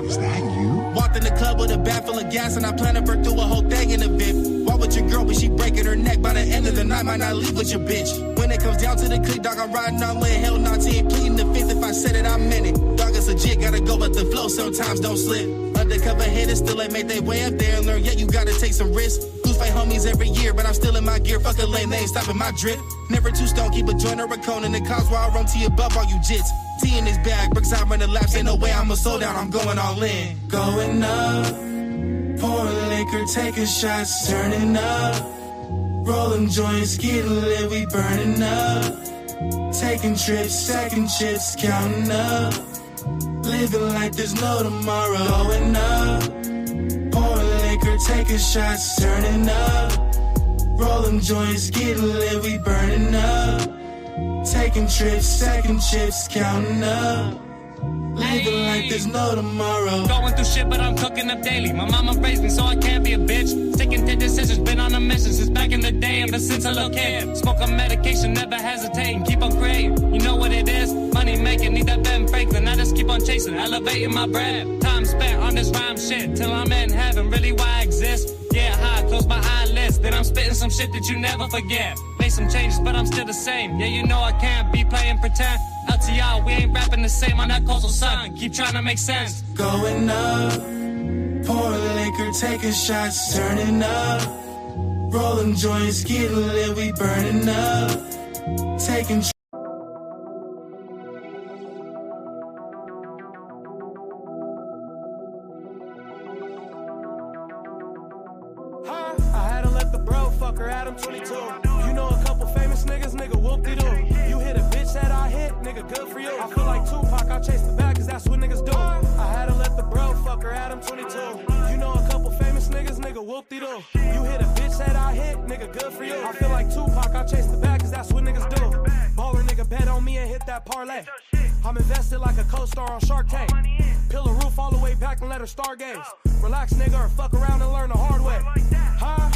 Is that you? Walked in the club with a bag full of gas and I plan to burn through a whole thing in a VIP. Walk with your girl, but she breaking her neck. By the end of the night, might not leave with your bitch. When it comes down to the click, dog, I'm riding on with hell, not team pleading the fifth. If I said it, I meant it. Dog, it's legit, gotta go, but the flow sometimes don't slip. Undercover hitters still ain't made their way up there and learn, yet you gotta take some risks. Lose fight homies every year, but I'm still in my gear. Fuck a lane, they ain't stopping my drip. Never too stone, keep a joint or a cone in the cars while I run T above all you jits. T in his bag, bricks out running laps, ain't no way I'ma slow down, I'm going all in. Going up, pouring liquor, taking shots, turning up. Rolling joints, getting lit, we burning up. Taking trips, stacking chips, counting up. Living like there's no tomorrow. Going up, pouring liquor, taking shots, turning up. Rolling joints, getting lit, we burning up. Taking trips, stacking chips, counting up. Living like there's no tomorrow. Going through shit, but I'm cooking up daily. My mama raised me, so I can't be a bitch. Sticking to decisions, been on a mission since back in the day. Ever since a little kid, smoking medication, never hesitating, keep on creating. You know what it is? Money making, need that Ben Franklin. I just keep on chasing, elevating my bread. Time spent on this rhyme shit till I'm in heaven. Really, why I exist? Yeah, high, close my eyelids. Then I'm spitting some shit that you never forget. Made some changes, but I'm still the same. Yeah, you know I can't be playing pretend. LTR, we ain't rapping the same on that coastal sun. Keep trying to make sense. Going up, pouring liquor, taking shots, turning up. Rolling joints, getting lit, we burning up. Taking I had to let the bro fuck her, Adam 22. You know a couple famous niggas, nigga, whoop-de-doo. You hit a bitch that I hit, nigga, good for you. I feel like Tupac, I chase the bag, cause that's what niggas do. I had to let the bro fuck her, Adam 22. You know a couple famous niggas, nigga, whoop-de-doo. You hit a bitch that I hit, nigga, good for you. I feel like Tupac, I chase the bag, cause that's what niggas do. Baller nigga, bet on me and hit that parlay. I'm invested like a co-star on Shark Tank. Peel a roof all the way back and let her stargaze. Relax, nigga, or fuck around and learn the hard way. Huh?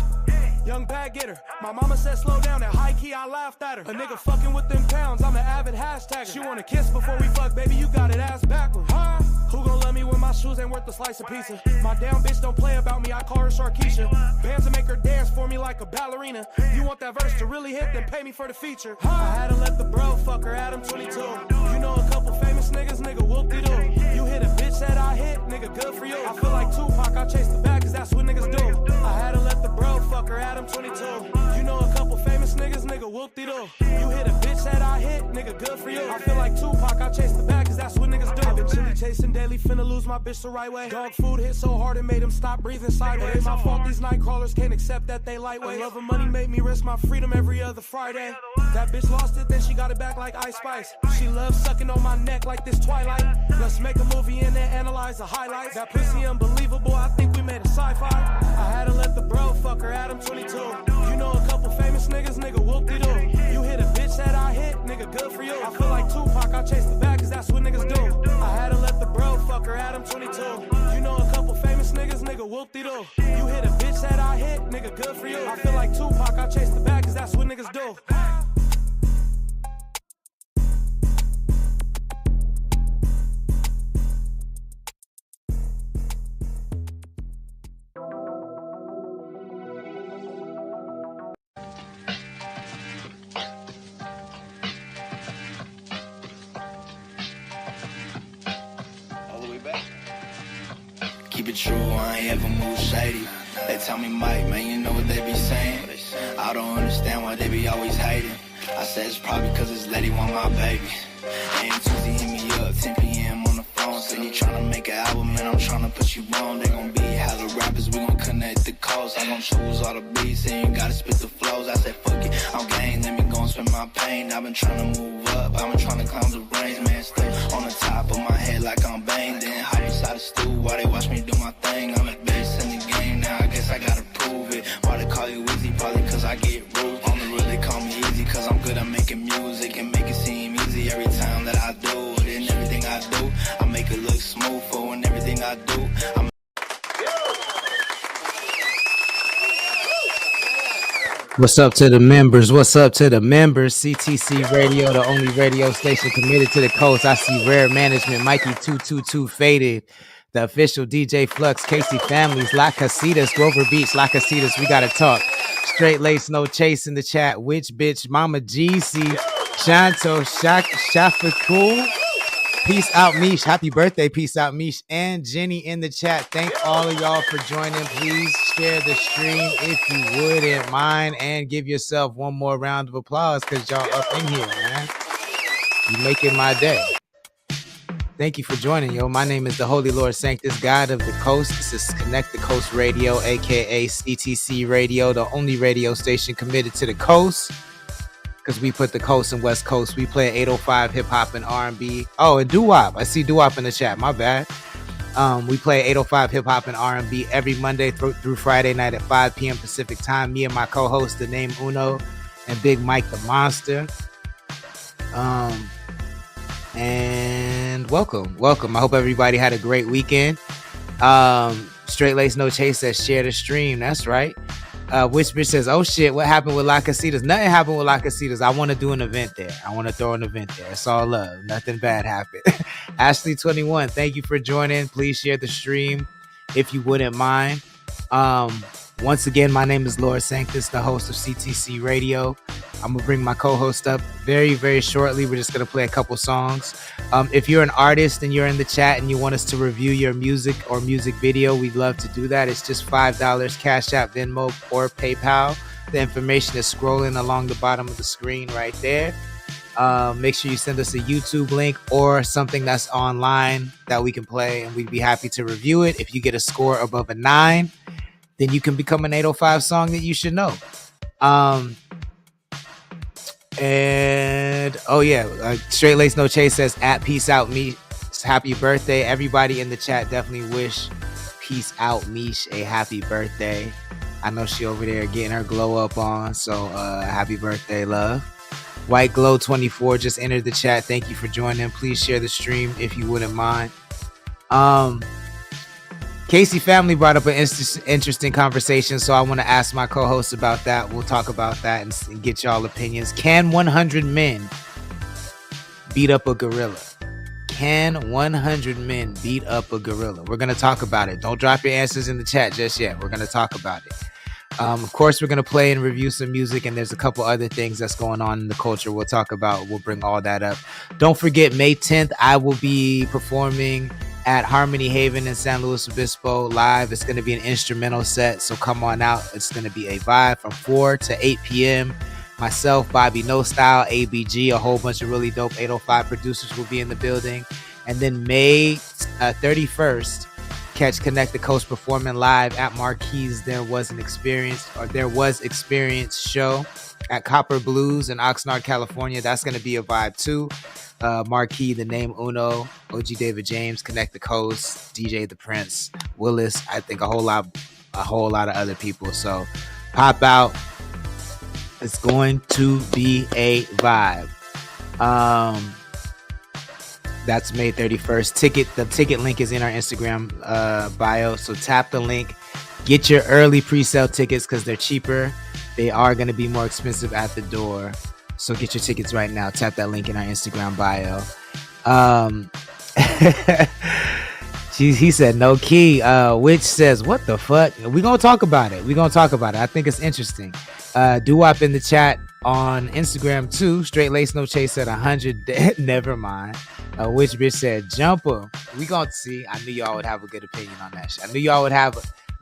Young bag getter. My mama said slow down, and high key I laughed at her. A nigga fucking with them pounds, I'm an avid hashtagger. She wanna kiss before we fuck, baby, you got it ass backwards. Huh? Who gon' love me when my shoes ain't worth a slice of pizza? My damn bitch don't play about me, I call her Sharkeisha. Bands to make her dance for me like a ballerina. You want that verse to really hit, then pay me for the feature. Huh? I had to let the bro fuck her, Adam 22. You know a couple famous niggas, nigga, whoop-de-doo. You hit a bitch that I hit, nigga, good for you. I feel like Tupac, I chase the bag, cause that's what niggas do. I had to let the bro fuck her, Adam 22. You know a couple famous niggas, nigga, whoop-de-doo. You hit a bitch that I hit, nigga, good for you. I feel like Tupac, I chase the bag, cause that's what niggas do. I've been chilly chasing daily, finna lose my bitch the right way. Dog food hit so hard it made him stop breathing sideways. It's my fault these night crawlers can't accept that they lightweight. Love and money made me risk my freedom every other Friday. That bitch lost it, then she got it back like Ice Spice. She loves sucking on my neck like this Twilight. Let's make a movie and then analyze the highlights. That pussy unbelievable, I think we made a sci-fi. I had to let the bro fuck her, Adam 22. You know a couple famous niggas, nigga, whoop-de-doo. You hit a bitch that I hit, nigga, good for you. I feel like Tupac, I chase the bag, cause that's what niggas do. I had to let the bro fuck her, Adam 22. You know a couple famous niggas, nigga, whoop-de-doo. You hit a bitch that I hit, nigga, good for you. I feel like Tupac, I chase the bag, cause that's what niggas do. Keep it true, I ain't ever move shady. They tell me, Mike, man, you know what they be saying. I don't understand why they be always hating. I said it's probably cause this lady want my baby. And Tuesday hit me up, 10 p.m. on the phone. Said you tryna make an album and I'm tryna put you on. They gon' be hella rappers, we gon' connect the coast. I'm gon' choose all the beats and you gotta spit the flows. I said fuck it, I'm game, let me go and spend my pain. I've been tryna move up, I've been tryna climb the range. Man, stay on the top of my head like I'm banged. Then hide inside the stool while they watch me do my thing. I'm the best in the game now, I guess I gotta prove it. Why they call you Weezy? Probably cause I get rude. On the road they call me easy, cause I'm good at making music and make it seem easy every time that I do it. And everything I do, I make it look smooth. For and everything I do, What's up to the members? What's up to the members? CTC Radio, the only radio station committed to the coast. I see Rare Management, Mikey 222 Faded, the official DJ Flux, Casey Families, La Casitas, Grover Beach, La Casitas. We gotta talk. Straight Lace, No Chase in the chat. Witch Bitch, Mama GC, Shanto, Shafa Cool. Peace out, Mish. Happy birthday, peace out, Mish. And Jenny in the chat. Thank all of y'all for joining. Please share the stream if you wouldn't mind. And give yourself one more round of applause because y'all up in here, man. You making my day. Thank you for joining, yo. My name is the Holy Lord Sanctus, God of the Coast. This is Connect the Coast Radio, a.k.a. CTC Radio, the only radio station committed to the coast. Because we put the coast and west coast. We play 805 hip hop and R&B. Oh, and doo-wop. I see doo-wop in the chat. My bad. We play 805 hip hop and R&B every Monday through Friday night at 5 p.m. Pacific time. Me and my co-host, the name Uno, and Big Mike the Monster. And welcome. I hope everybody had a great weekend. Straight Lace No Chase says share the stream. That's right. Witch Bitch says, oh shit, what happened with La Casitas? Nothing happened with La Casitas. I want to do an event there. I want to throw an event there. It's all love. Nothing bad happened. Ashley21, thank you for joining. Please share the stream if you wouldn't mind. Once again, my name is Lord Sanctus, the host of CTC Radio. I'm going to bring my co-host up very, very shortly. We're just going to play a couple songs. If you're an artist and you're in the chat and you want us to review your music or music video, we'd love to do that. It's just $5, Cash App, Venmo, or PayPal. The information is scrolling along the bottom of the screen right there. Make sure you send us a YouTube link or something that's online that we can play, and we'd be happy to review it. If you get a score above a 9, then you can become an 805 song that you should know. And oh yeah, Straight Lace No Chase says at Peace Out Mish, happy birthday. Everybody in the chat definitely wish Peace Out Mish a happy birthday. I know she over there getting her glow up on, so happy birthday, love. White Glow 24 just entered the chat. Thank you for joining. Please share the stream if you wouldn't mind. Casey Family brought up an interesting conversation, so I want to ask my co-host about that. We'll talk about that and get y'all opinions. Can 100 men beat up a gorilla? Can 100 men beat up a gorilla? We're going to talk about it. Don't drop your answers in the chat just yet. We're going to talk about it. Of course, we're going to play and review some music, and there's a couple other things that's going on in the culture we'll talk about. We'll bring all that up. Don't forget, May 10th, I will be performing at Harmony Haven in San Luis Obispo live. It's going to be an instrumental set, so come on out. It's going to be a vibe from 4 to 8 p.m. Myself, Bobby No Style, ABG, a whole bunch of really dope 805 producers will be in the building. And then May 31st, catch Connect the Coast performing live at Marquis. There was Experience show at Copper Blues in Oxnard, California. That's going to be a vibe too. Marquis, the name Uno, OG David James, Connect the Coast, DJ The Prince, Willis, I think a whole lot of other people. So pop out. It's going to be a vibe. That's May 31st. The ticket link is in our Instagram bio. So tap the link. Get your early pre-sale tickets because they're cheaper. They are going to be more expensive at the door. So get your tickets right now. Tap that link in our Instagram bio. He said no key. Which says, what the fuck? We're going to talk about it. I think it's interesting. Doo-wop in the chat on Instagram too. Straight Lace No Chase said 100. Never mind. Which bitch said jumper. We gonna see. I knew y'all would have a good opinion on that shit. I knew y'all would have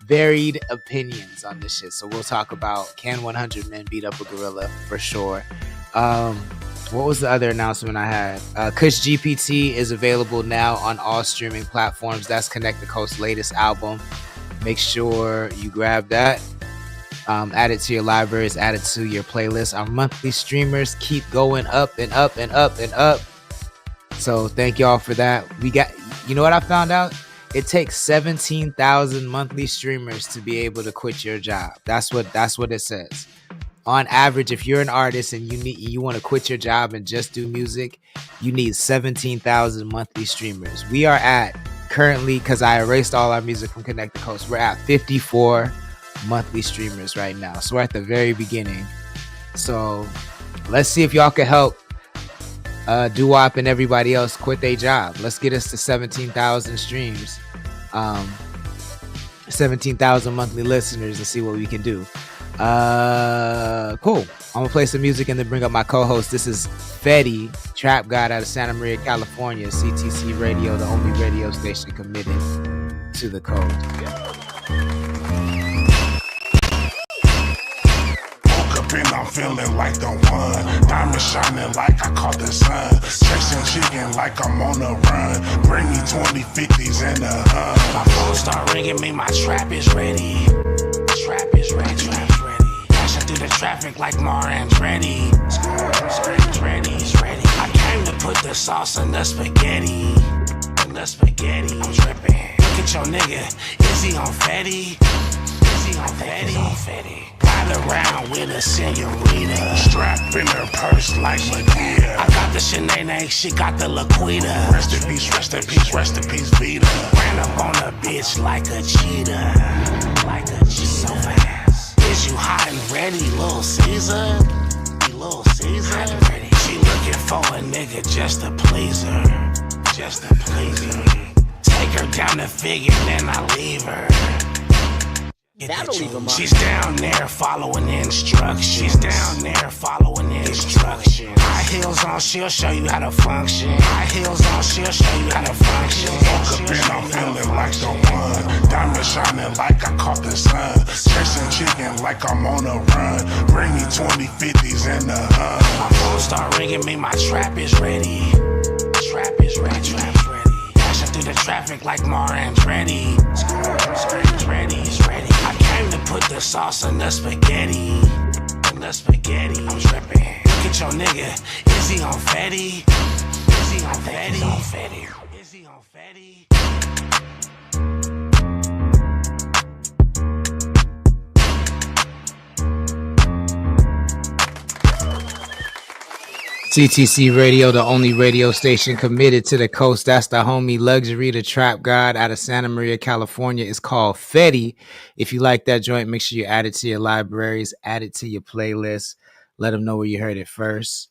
varied opinions on this shit. So we'll talk about can 100 men beat up a gorilla for sure. What was the other announcement I had? Kush GPT is available now on all streaming platforms. That's Connect the Coast's latest album. Make sure you grab that. Add it to your libraries, add it to your playlist. Our monthly streamers keep going up and up and up and up. So thank y'all for that. You know what I found out? It takes 17,000 monthly streamers to be able to quit your job. That's what it says. on average, if you're an artist and you want to quit your job and just do music, you need 17,000 monthly streamers. We are at currently, because I erased all our music from Connect the Coast, we're at 54 monthly streamers right now. So we're at the very beginning. So let's see if y'all can help Doo-Wop and everybody else quit their job. Let's get us to 17,000 streams, 17,000 monthly listeners, and see what we can do. Cool. I'm gonna play some music and then bring up my co-host. This is Fetty, Trap God out of Santa Maria, California. CTC Radio, the only radio station committed to the code. And I'm feeling like the one. Diamond shining like I caught the sun. Chasing chicken like I'm on the run. Bring me 20 50s and a My phone start ringing, me my trap is ready. Trap is ready. Trap's ready. Dashing through the traffic like Mar Andretti. Ready. I came to put the sauce in the spaghetti. I'm tripping. Look at your nigga. Is he on Fetty? Ride around with a senorita. strap in her purse like Madea. I got the Sinead, she got the Laquita. Rest in peace, Vita. Ran up on a bitch like a cheetah. So fast. Is you hot and ready, Little Caesar? Ready. She looking for a nigga just to please her. Take her down the figure, then I leave her. She's down there following instructions. High heels on, she'll show you how to function. Woke up and I'm feeling like the one. Diamond shining like I caught the sun. Chasing chicken like I'm on a run. Bring me 20 50s and a My phone start ringing, me my trap is ready. Trap's ready. Dashing through the traffic like Mar Andretti. Ready. I came to put the sauce in the spaghetti. I'm tripping. Look at your nigga. Is he on Fetty? CTC Radio, the only radio station committed to the coast. That's the homie Luxury, the Trap God out of Santa Maria, California. It's called Fetty. If you like that joint, make sure you add it to your libraries, add it to your playlist. Let them know where you heard it first.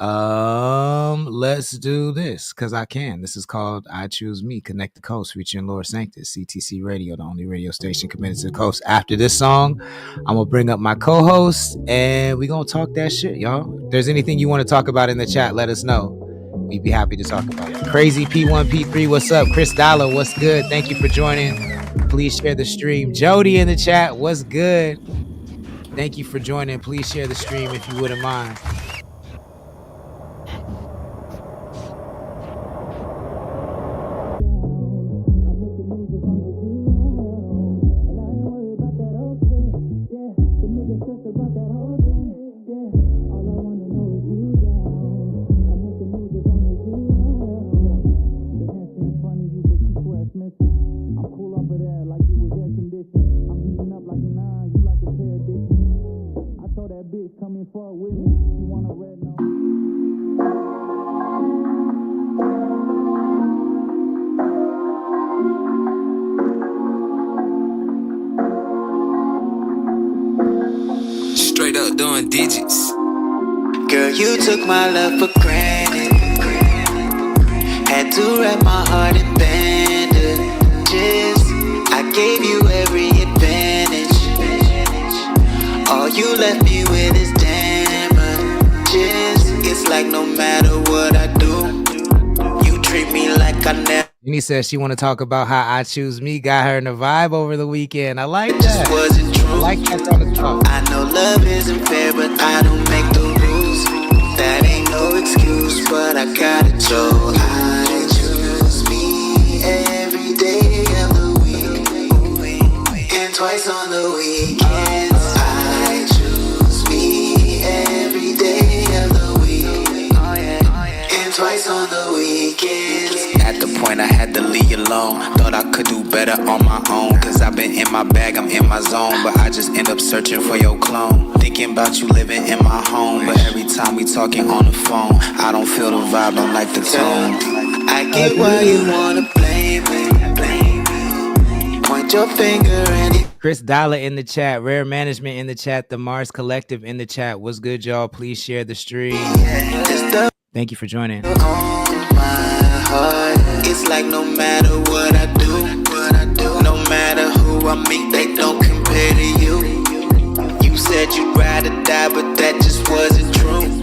Let's do this because I can. This is called I Choose Me, Connect the Coast, featuring Lord Sanctus. CTC Radio, the only radio station committed to the coast. After this song, I'm gonna bring up my co-host and we're gonna talk that shit, y'all. If there's anything you want to talk about in the chat, let us know. We'd be happy to talk about it. Crazy P1 P3, what's up? Chris Dollar, what's good? Thank you for joining. Please share the stream. Jody in the chat, what's good? Thank you for joining. Please share the stream if you wouldn't mind. Straight up doing digits. Girl, you took my love for granted. Had to wrap my heart in bandages. I gave you every advantage. All you left me with is damages. It's like no matter what I do, you treat me like I never. And he says she want to talk about how I Choose Me got her in the vibe over the weekend. I like that. Wasn't true. I like that on the top. I know love isn't fair, but I don't make the rules. That ain't no excuse, but I got it. So I choose me every day of the week and twice on the weekends. I choose me every day of the week and twice on the weekends. At the point I had to leave you alone. alone. Thought I could do better on my own, cause I've been in my bag, I'm in my zone, but I just end up searching for your clone. Thinking about you living in my home, but every time we talking on the phone, I don't feel the vibe, I like the tone. I get why you wanna blame me. Point your finger and it. Chris Dollar in the chat, Rare Management in the chat, the Mars Collective in the chat. What's good, y'all? Please share the stream. Thank you for joining. It's like no matter what I do, no matter who I meet, they don't compare to you. You said you'd rather die, but that just wasn't true.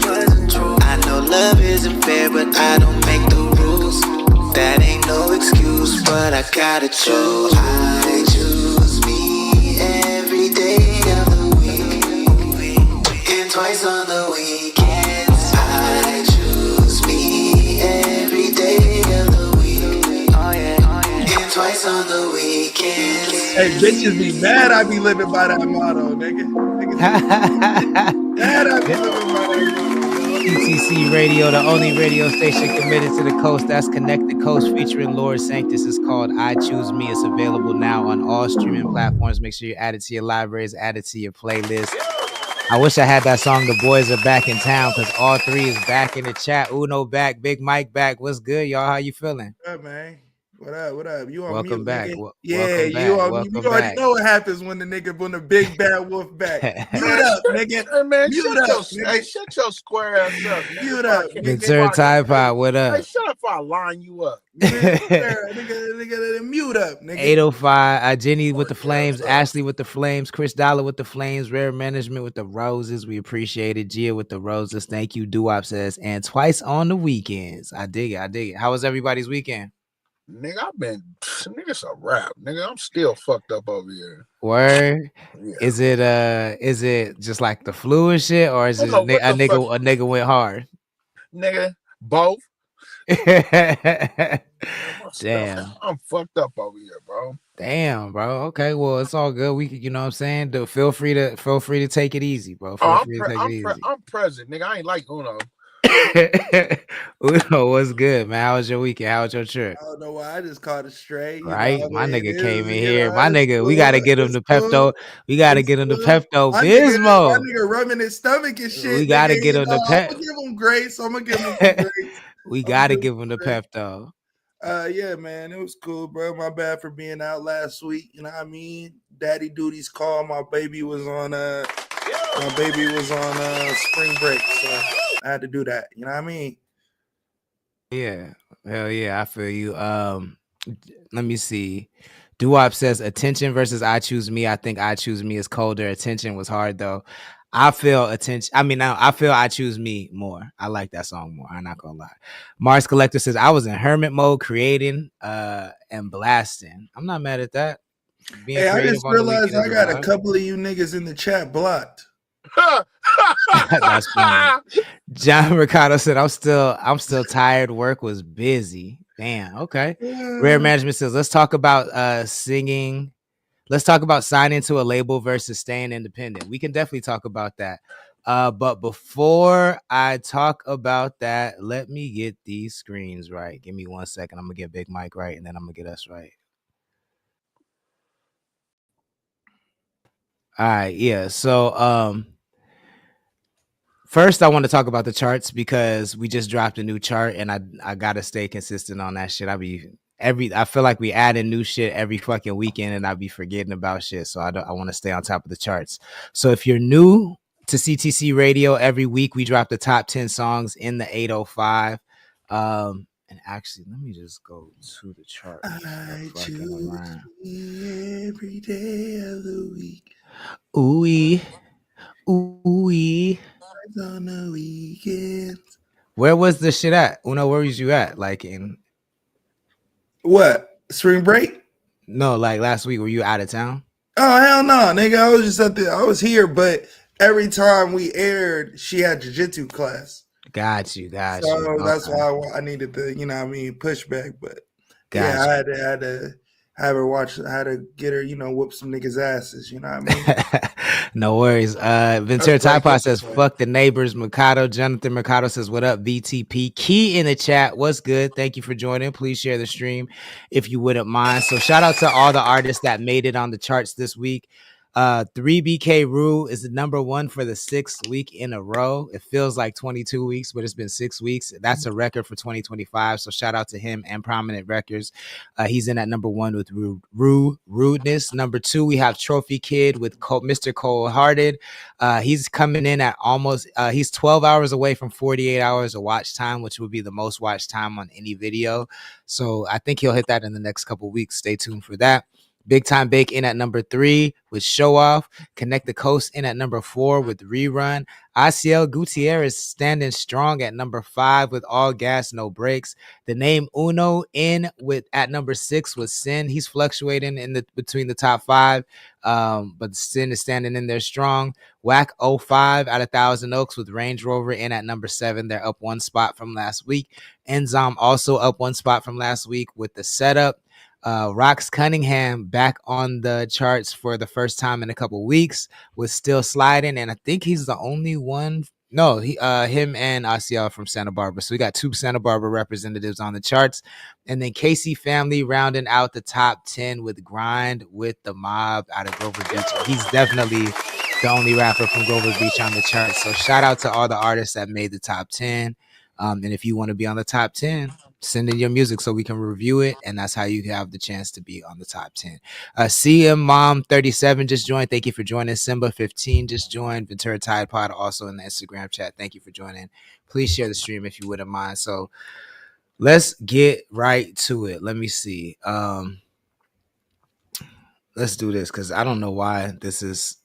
I know love isn't fair, but I don't make the rules. That ain't no excuse, but I gotta choose. I choose me every day of the week, and twice on the weekends. I choose me every day of the week, and twice on the weekends. Hey, bitches be mad I be living by that motto, nigga. Mad I be living by that motto. CTC Radio, the only radio station committed to the coast. That's Connected Coast featuring Lord Sanctus. It's called I Choose Me. It's available now on all streaming platforms. Make sure you add it to your libraries, add it to your playlist. I wish I had that song, The Boys Are Back in Town, because all three is back in the chat. Uno back, Big Mike back. What's good, y'all? How you feeling? What up, man? What up? What up? You on Welcome mute, back. Nigga? Welcome back. You on Welcome you already back. know what happens when the big bad wolf back. Mute up, nigga. Hey, man, Mute shut up, your, nigga. hey, shut your square ass up. Mute up. The Turn Tide Pod, what Hey, up? shut up before I line you up. nigga, mute up, nigga. 805, Jenny with the flames, Ashley with the flames, Chris Dollar with the flames, Rare Management with the roses. We appreciate it. Gia with the roses. Thank you. Doo-Wop says, and twice on the weekends. I dig it. How was everybody's weekend? Nigga, nigga's a rap. Nigga, I'm still fucked up over here. Word? Yeah. Is it just like the flu and shit, or is it a nigga went hard? Nigga, both. Damn. I'm fucked up over here, bro. Damn, bro. Okay, well, it's all good. We could, you know what I'm saying? Feel free to take it easy, bro. I'm present, nigga. I ain't like Uno. Uno, what's good, man? How was your weekend? How was your trip? I don't know why I just caught it straight. Right? My nigga came in here. My nigga, we gotta get him the Pepto. We gotta get him the Pepto Bismol. My nigga rubbing his stomach and shit. We gotta get him the I'm gonna give him grace. I'm gonna give him some grace. We gotta give him the Pepto. Yeah, man, it was cool, bro. My bad for being out last week. You know what I mean? Daddy duties call. My baby was on spring break, so I had to do that. You know what I mean? Yeah, hell yeah, I feel you. Let me see. Doo-Wop says attention versus I Choose Me. I think I Choose Me is colder. Attention was hard though. I feel attention. I feel I Choose Me more. I like that song more. I'm not gonna lie. Mars Collector says I was in hermit mode, creating and blasting. I'm not mad at that. Hey, I just realized I got a couple of you niggas in the chat blocked. That's funny. John Mercado said I'm still tired. Work was busy. Damn. Okay. Rare Management says let's talk about singing. Let's talk about signing to a label versus staying independent. We can definitely talk about that. But before I talk about that, let me get these screens right. Give me 1 second. I'm gonna get Big Mike right, and then I'm gonna get us right. All right, yeah. So first I want to talk about the charts because we just dropped a new chart and I gotta stay consistent on that shit. I feel like we add in new shit every fucking weekend and I be forgetting about shit. So I want to stay on top of the charts. So if you're new to CTC Radio, every week we drop the top 10 songs in the 805. And actually, let me just go to the chart. I choose every day of the week. Ooh-wee. On the weekends. Where was the shit at? Uno, where was you at? Like in what? Spring break? No, like last week. Were you out of town? Oh hell no, nigga. I was just I was here, but every time we aired, she had jiu-jitsu class. Got you. So that's why I needed the, you know what I mean, pushback. But yeah, I had to have her watch. I had to get her, whoop some niggas' asses. You know what I mean? No worries. Ventura That's Tide great Pod says, discipline. fuck the neighbors. Mikado, Jonathan Mikado says, what up, VTP? Key in the chat. What's good? Thank you for joining. Please share the stream if you wouldn't mind. So shout out to all the artists that made it on the charts this week. 3BK Rule is the number one for the 6th week in a row. It feels like 22 weeks, but it's been 6 weeks. That's a record for 2025. So shout out to him and Prominent Records. He's in at number one with Rudeness. Number 2, we have Trophy Kid with Mr. Cold Hearted. He's coming in at almost, he's 12 hours away from 48 hours of watch time, which would be the most watch time on any video. So I think he'll hit that in the next couple of weeks. Stay tuned for that. Big Time Bake in at number 3 with Show Off. Connect the Coast in at number 4 with Rerun. ICL Gutierrez standing strong at number 5 with All Gas, No Brakes. The name Uno in with at number 6 with Sin. He's fluctuating in the between the top 5, but Sin is standing in there strong. Whack 05 out of Thousand Oaks with Range Rover in at number 7. They're up 1 spot from last week. Enzyme also up 1 spot from last week with The Setup. Rox Cunningham back on the charts for the first time in a couple weeks, was still sliding, and I think he's the only one. No, him and ICL from Santa Barbara. So we got 2 Santa Barbara representatives on the charts, and then Casey Family rounding out the top 10 with Grind with the Mob out of Grover Beach. He's definitely the only rapper from Grover Beach on the charts. So shout out to all the artists that made the top 10. And if you want to be on the top 10, send in your music so we can review it, and that's how you have the chance to be on the top 10. CM Mom 37 just joined. Thank you for joining. Simba 15 just joined. Ventura Tide Pod also in the Instagram chat. Thank you for joining. Please share the stream if you wouldn't mind. So let's get right to it. Let me see. Let's do this because I don't know why this is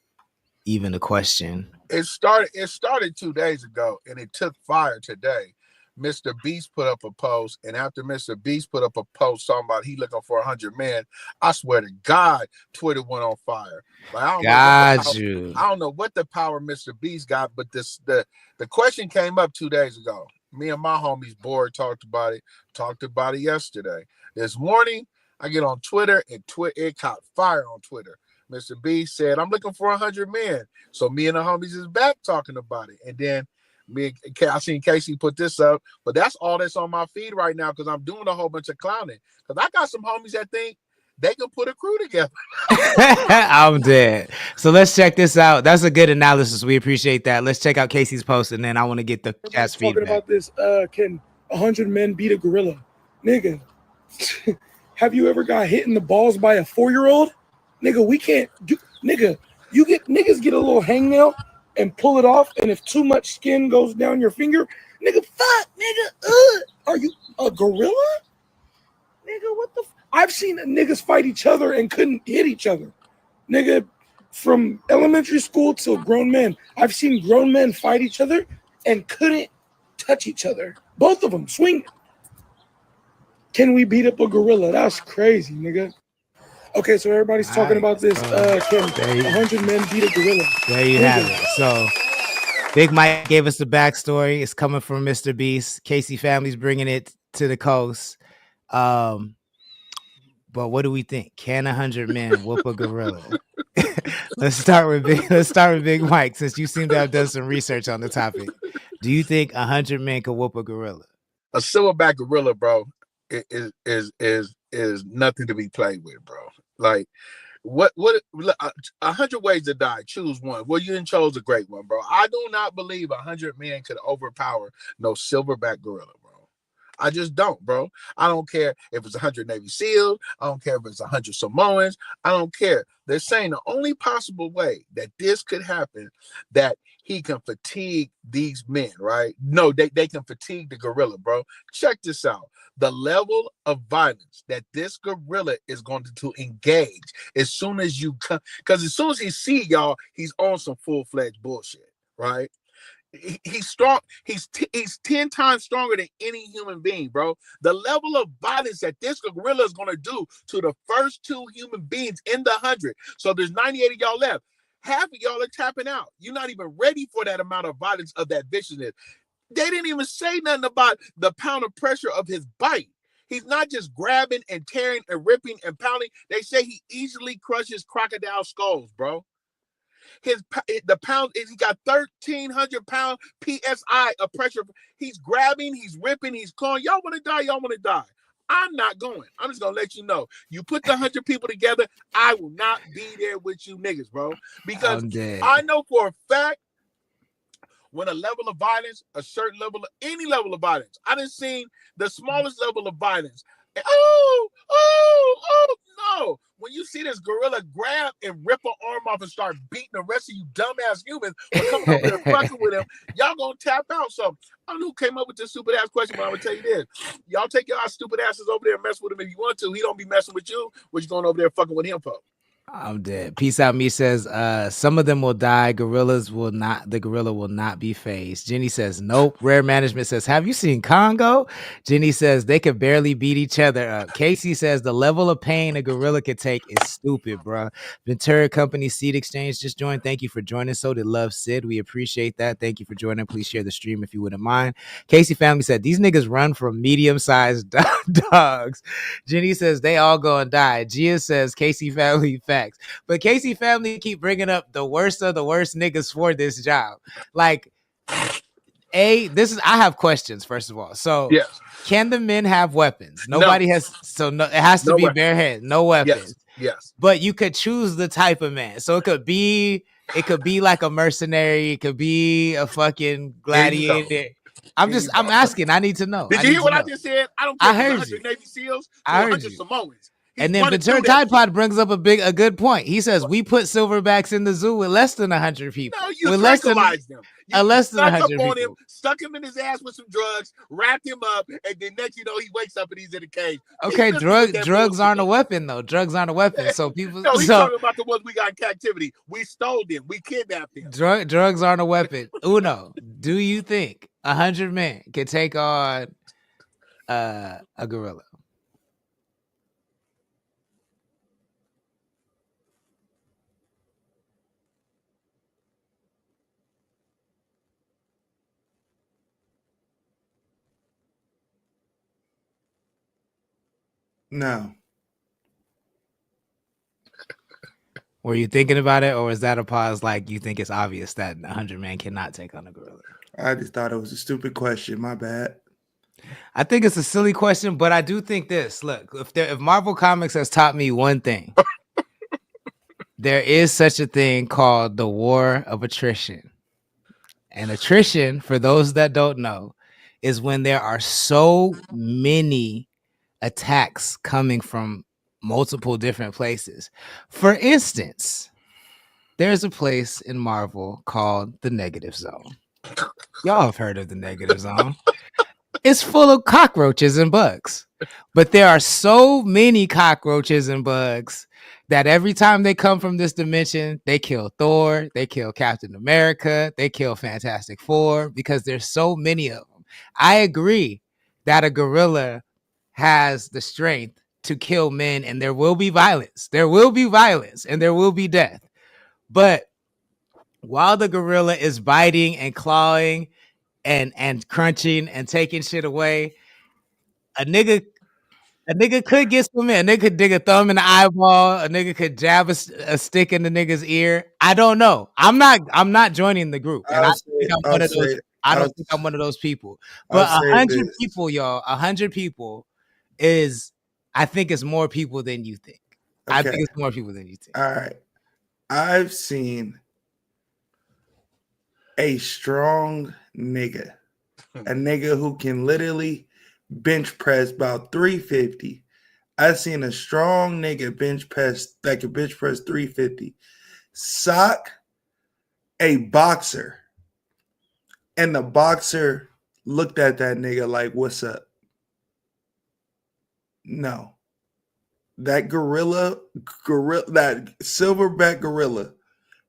even a question. It started 2 days ago, and it took fire today. Mr. Beast put up a post, and after Mr. Beast put up a post talking about he looking for 100 men, I swear to God, Twitter went on fire. Like, I don't know what the power Mr. Beast got, but the question came up 2 days ago. Me and my homies board talked about it yesterday. This morning, I get on Twitter, and it caught fire on Twitter. Mr. Beast said, I'm looking for 100 men. So me and the homies is back talking about it. And then I seen Casey put this up, but that's all that's on my feed right now because I'm doing a whole bunch of clowning. Because I got some homies that think they can put a crew together. I'm dead. So let's check this out. That's a good analysis. We appreciate that. Let's check out Casey's post, and then I want to get the chat's feedback. Talking about this, can 100 men beat a gorilla? Nigga, have you ever got hit in the balls by a 4-year-old? Nigga, we can't do. Nigga, niggas get a little hangnail and pull it off, and if too much skin goes down your finger, nigga, fuck, nigga, are you a gorilla? Nigga, what the I've seen niggas fight each other and couldn't hit each other. Nigga, from elementary school to grown men, I've seen grown men fight each other and couldn't touch each other. Both of them swing. Can we beat up a gorilla? That's crazy, nigga. Okay, so everybody's talking about this. Can 100 men beat a gorilla? There you have it. So Big Mike gave us the backstory. It's coming from Mr. Beast. Casey Family's bringing it to the coast. But what do we think? Can 100 men whoop a gorilla? Let's start with Big Mike, since you seem to have done some research on the topic. Do you think 100 men could whoop a gorilla? A silverback gorilla, bro, is nothing to be played with, bro. Like, what 100 ways to die. Choose one. Well, you didn't chose a great one, bro. I do not believe 100 men could overpower no silverback gorilla, bro. I just don't, bro. I don't care if it's 100 Navy SEALs. I don't care if it's 100 Samoans. I don't care. They're saying the only possible way that this could happen, that he can fatigue these men, right? No, they can fatigue the gorilla, bro. Check this out. The level of violence that this gorilla is going to engage as soon as you come, because as soon as he see y'all, he's on some full-fledged bullshit, right? He's strong. He's 10 times stronger than any human being, bro. The level of violence that this gorilla is going to do to the first 2 human beings in the 100. So there's 98 of y'all left. Half of y'all are tapping out. You're not even ready for that amount of violence, of that viciousness. They didn't even say nothing about the pound of pressure of his bite. He's not just grabbing and tearing and ripping and pounding. They say he easily crushes crocodile skulls, bro. the pound is he got 1,300 pound psi of pressure. He's grabbing, he's ripping, he's clawing. Y'all want to die? Y'all want to die? I'm not going. I'm just gonna let you know. You put the 100 people together, I will not be there with you niggas, bro. Because I know for a fact when a level of violence, a certain level of any level of violence, I done seen the smallest level of violence. And, no. When you see this gorilla grab and rip an arm off and start beating the rest of you dumbass humans for coming over there fucking with him, y'all gonna tap out. So I don't know who came up with this stupid ass question, but I'm gonna tell you this. Y'all take your stupid asses over there and mess with him if you want to. He don't be messing with you. What you going over there fucking with him for? I'm dead. Peace out. Me says, some of them will die. The gorilla will not be phased. Jenny says, nope. Rare Management says, have you seen Congo? Jenny says, they could barely beat each other up. Casey says, the level of pain a gorilla could take is stupid, bro. Ventura Company Seed Exchange just joined. Thank you for joining. So did Love Sid. We appreciate that. Thank you for joining. Please share the stream if you wouldn't mind. Casey Family said, these niggas run from medium-sized dogs. Jenny says, they all gonna die. Gia says, Casey Family facts. But Casey Family keep bringing up the worst of the worst niggas for this job. Like, I have questions, first of all. So, can the men have weapons? Nobody has. So, it has to be bare hands, no weapons. Yes. But you could choose the type of man. So, it could be like a mercenary. It could be a fucking gladiator. I'm asking. I need to know. Did you hear what I just said? I don't care. I heard 100 you. Navy SEALs, I heard 100 you. Samoans. And then Ventura Tide Pod brings up a good point. He says we put silverbacks in the zoo with less than 100 people. No, you with tranquilized them. You less than 100 up on people. him, stuck him in his ass with some drugs, wrapped him up, and then next you know he wakes up and he's in a cage. Okay, drugs aren't a weapon though. Drugs aren't a weapon. So people. No, he's talking about the ones we got in captivity. We stole them. We kidnapped them. Drugs aren't a weapon. Uno, do you think 100 men can take on a gorilla? No. Were you thinking about it, or is that a pause? Like you think it's obvious that 100 men cannot take on a gorilla? I just thought it was a stupid question. My bad. I think it's a silly question, but I do think this. Look, if Marvel Comics has taught me one thing, there is such a thing called the war of attrition. And attrition, for those that don't know, is when there are so many attacks coming from multiple different places. For instance, there's a place in Marvel called the Negative Zone. Y'all have heard of the Negative Zone. It's full of cockroaches and bugs. But there are so many cockroaches and bugs that every time they come from this dimension, they kill Thor, they kill Captain America, they kill Fantastic Four, because there's so many of them. I agree that a gorilla has the strength to kill men, and there will be violence. There will be violence, and there will be death. But while the gorilla is biting and clawing and crunching and taking shit away, a nigga could get some in. A nigga could dig a thumb in the eyeball. A nigga could jab a stick in the nigga's ear. I don't know. I'm not joining the group, and I think I'm one of those. I don't think I'm one of those people. But 100 people, y'all, 100 people is, I think it's more people than you think. Okay. I think it's more people than you think. All right. I've seen a strong nigga, a nigga who can literally bench press about 350. I've seen a strong nigga bench press that can bench press 350. Sock a boxer, and the boxer looked at that nigga like, what's up? No. That that silverback gorilla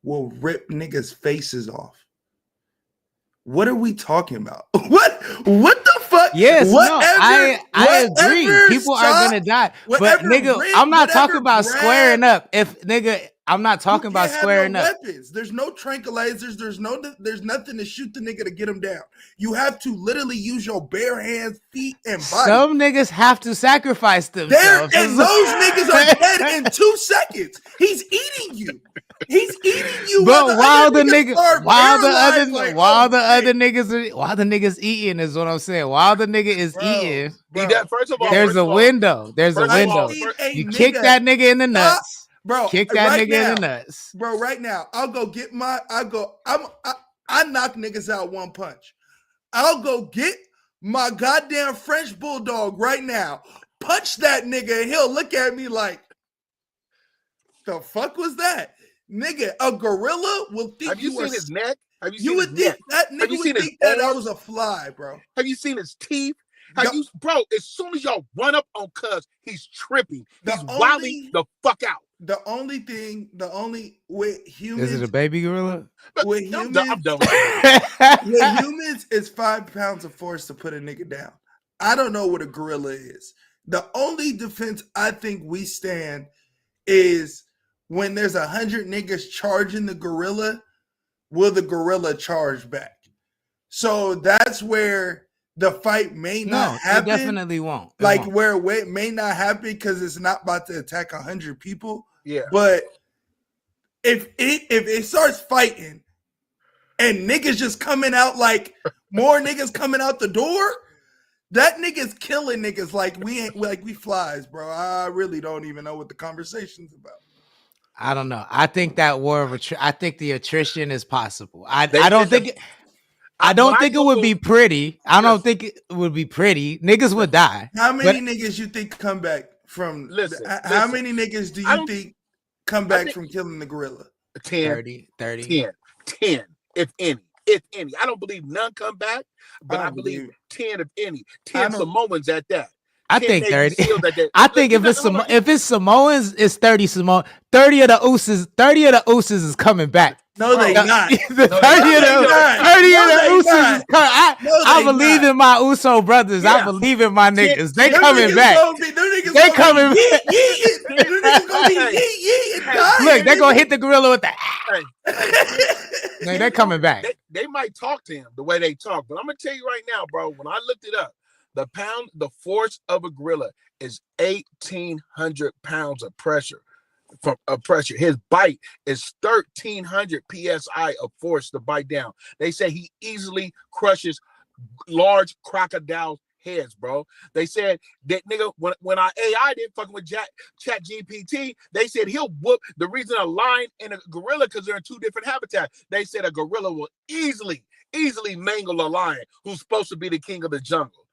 will rip niggas' faces off. What are we talking about? What the fuck? Yes, I agree. People are gonna die. But nigga, I'm not talking about squaring up. I'm not talking about squaring up. Weapons. There's no tranquilizers. There's nothing to shoot the nigga to get him down. You have to literally use your bare hands, feet, and body. Some niggas have to sacrifice themselves. And those niggas are dead in 2 seconds. He's eating you. He's eating you. But while the niggas eating is what I'm saying. While the nigga is eating, there's a window. There's a window. You kick that nigga in the nuts. Bro, kick that nigga in the nuts. Bro, right now, I knock niggas out one punch. I'll go get my goddamn French bulldog right now. Punch that nigga and he'll look at me like, the fuck was that? Nigga, a gorilla will think Have you seen his neck? Have you you seen would his think neck? that Have nigga you would seen his think that I arms? was a fly, bro. Have you seen his teeth? Bro, as soon as y'all run up on Cuz, he's tripping. He's wilding the fuck out. The only with humans. Is it a baby gorilla? With humans, I'm done. with humans, it's 5 pounds of force to put a nigga down. I don't know what a gorilla is. The only defense I think we stand is when there's 100 niggas charging the gorilla, will the gorilla charge back? So that's where the fight may not happen. It definitely won't. Where it may not happen because it's not about to attack 100 people. Yeah. But if it starts fighting and niggas just coming out like more niggas coming out the door, that nigga's killing niggas like we flies, bro. I really don't even know what the conversation's about. I don't know. I think that war of I think the attrition is possible. I don't think it would be pretty. I don't think it would be pretty. Niggas would die. How many niggas you think come back from? How many niggas do you think come back from killing the gorilla? 10, 30. 10, if any. I don't believe none come back, but I believe 10 if any. 10 Samoans at that. I think 30. I think if it's Samoans, it's 30 Samoans. 30 of the Usos is coming back. No, they not. 30 of the Usos is coming. I believe in my Uso brothers. I believe in my niggas. They coming back. They coming back. Look, they're gonna hit the gorilla with the. They're coming back. They might talk to him the way they talk, but I'm gonna tell you right now, bro. When I looked it up, the force of a gorilla is 1,800 pounds of pressure. His bite is 1,300 psi of force to bite down. They say he easily crushes large crocodile heads, bro. They said that nigga when our AI did fucking with Chat GPT, they said he'll whoop. The reason a lion and a gorilla, because they're in two different habitats, they said a gorilla will easily mangle a lion who's supposed to be the king of the jungle.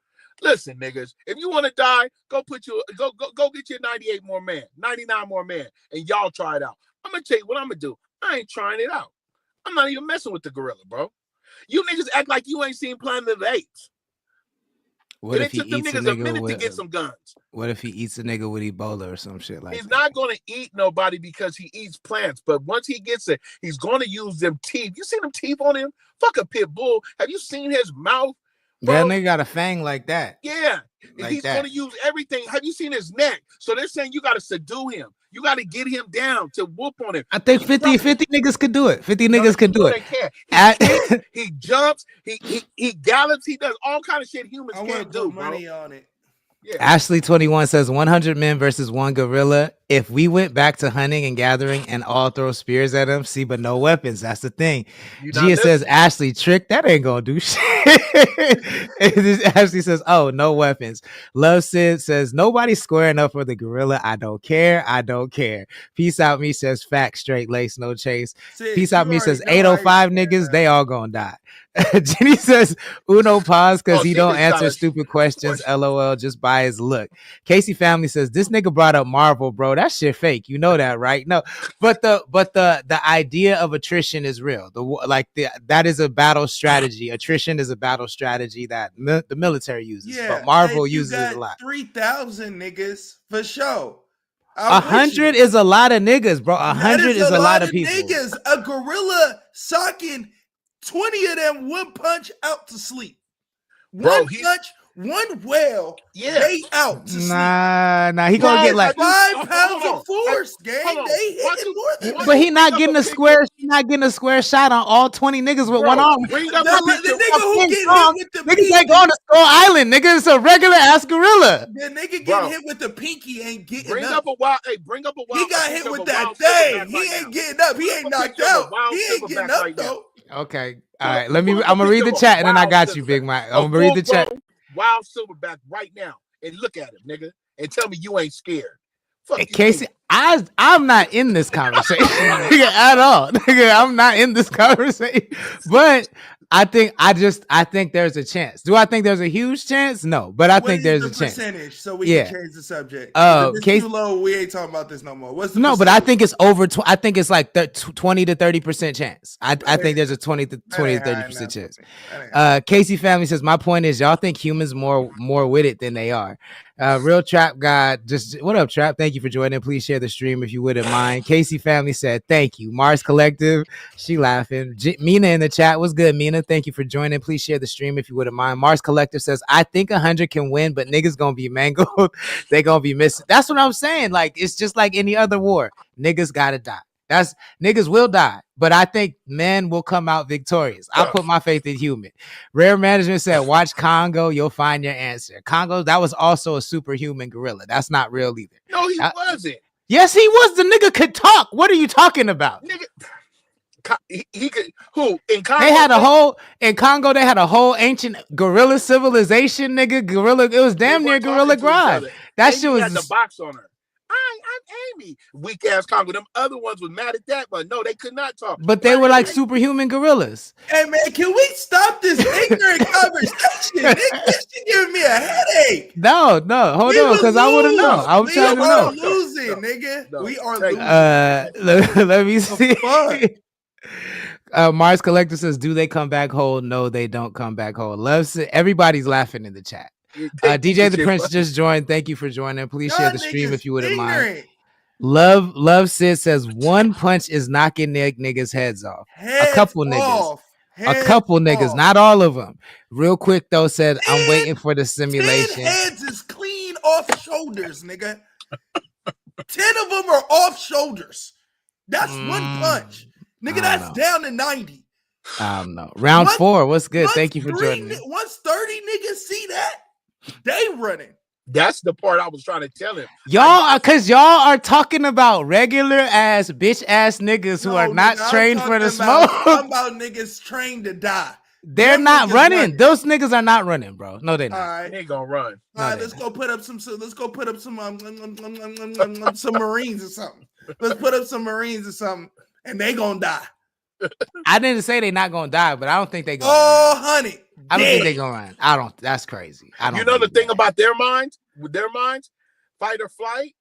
Listen, niggas, if you want to die, go get your 98 more man, 99 more man, and y'all try it out. I'm gonna tell you what I'm gonna do. I ain't trying it out. I'm not even messing with the gorilla, bro. You niggas act like you ain't seen Planet of the Apes. What if he took them eats niggas a minute to get some guns? What if he eats a nigga with Ebola or some shit like that? He's not gonna eat nobody because he eats plants, but once he gets it, he's gonna use them teeth. You seen them teeth on him? Fuck a pit bull. Have you seen his mouth? Bro, that nigga got a fang like that. Yeah, he's going to use everything. Have you seen his neck? So they're saying you got to subdue him. You got to get him down to whoop on him. I think 50 niggas could do it. 50 niggas can do it. He jumps. He gallops. He does all kind of shit humans can't do. Money on it. Yeah. Ashley 21 says 100 men versus one gorilla. If we went back to hunting and gathering and all throw spears at them, see, but no weapons. That's the thing. Gia says, Ashley, trick, that ain't gonna do shit. Ashley says, oh, no weapons. Love Sid says, nobody's squaring up for the gorilla. I don't care. Peace out me says, fact, straight lace, no chase. Sid, peace out me says, 805 niggas, they all gonna die. Jenny says, Uno pause because he don't answer stupid questions. LOL, just by his look. Casey family says, this nigga brought up Marvel, bro. That shit fake. You know that, right? No, but the idea of attrition is real. That is a battle strategy. Attrition is a battle strategy that the military uses. Yeah, but Marvel uses it a lot. 3,000 niggas for sure. 100 is a lot of niggas, bro. 100 is a lot of people. Niggas, a gorilla socking 20 of them one punch out to sleep. Bro, one punch one well, Yeah. they out to sleep. Nah, he gonna get like 5 pounds of force, gang. Hold on. They hitting more than but that. he not getting a square. He not getting a square shot on all 20 niggas with one arm. Bring up The nigga who King getting Kong, hit with the niggas pinky, ain't going to Skull Island. Nigga, it's a regular ass gorilla. the nigga getting Bro. hit with the pinky ain't getting Bring up. up a wild. Hey, bring up a wild. He got bring hit up with a that wild thing. silverback He right ain't now. getting up. He ain't Bring up a knocked picture of a out. wild He ain't silverback getting up right now. though. Okay, all right. I'm Pull up gonna a read the picture of chat and then I wild got you, silverback. Big Mike. A I'm gonna read the chat. full-grown wild silverback right now, and look at him, nigga, and tell me you ain't scared. Fuck Hey, you, Casey, mean? I'm not in this conversation nigga, at all. Nigga, I'm not in this conversation. But I think there's a chance. Do I think there's a huge chance? No, but I What think is there's the a chance. percentage so we Yeah. can change the subject? 'Cause if it's Casey, too low, we ain't talking about this no more. What's the no, but I percentage? think it's over. I think it's like 20 to 30% chance. I think there's a 20 to That ain't high 30% enough. chance. That ain't high. Casey family says my point is y'all think humans more with it than they are. Real Trap God, just what up, Trap? Thank you for joining. Please share the stream if you wouldn't mind. Casey family said thank you. Mars Collective, she laughing. Mina in the chat, was good. Mina, thank you for joining. Please share the stream if you wouldn't mind. Mars Collective says I think 100 can win, but niggas gonna be mangled. They gonna be missing. That's what I'm saying. Like it's just like any other war. Niggas gotta die. That's niggas will die, but I think men will come out victorious. I put my faith in human. Rare Management said, watch Congo, you'll find your answer. Congo, that was also a superhuman gorilla. That's not real either. No, he wasn't. Yes, he was. The nigga could talk. What are you talking about? Nigga, he could. Who in Congo? They had a whole in Congo. They had a whole ancient gorilla civilization, nigga. Gorilla. It was damn near Gorilla Grodd. That shit was had the box on her. I'm Amy. Weak ass Congo. Them other ones was mad at that, but no, they could not talk. But they were like superhuman gorillas. Hey man, can we stop this ignorant conversation? This shit giving me a headache. No, hold on, because I want to know. I'm trying to know. We are losing, nigga. We are losing. Let me see. Mars Collector says, "Do they come back whole? No, they don't come back whole." Loves it. Everybody's laughing in the chat. DJ the Prince just joined. Thank you for joining. Please share the stream if you wouldn't mind. Love Sid says one punch is knocking niggas heads off. A couple niggas, not all of them. Real quick though, said I'm waiting for the simulation. 10 heads is clean off shoulders, nigga. 10 of them are off shoulders. That's one punch, nigga. That's down to 90. I don't know. Round 4. What's good? Thank you for joining me. Once 30 niggas see that, they running. That's the part I was trying to tell him. Cause y'all are talking about regular ass bitch ass niggas who are not trained for the smoke. I'm about niggas trained to die. They're not running. Those niggas are not running, bro. No, they're not. All right. They ain't gonna run. All right, let's go put up some Marines or something. Let's put up some Marines or something, and they gonna die. I didn't say they not gonna die, but I don't think they gonna. Oh, honey. I don't think they gonna run. I don't. That's crazy. I don't. You know the thing about their minds, fight or flight.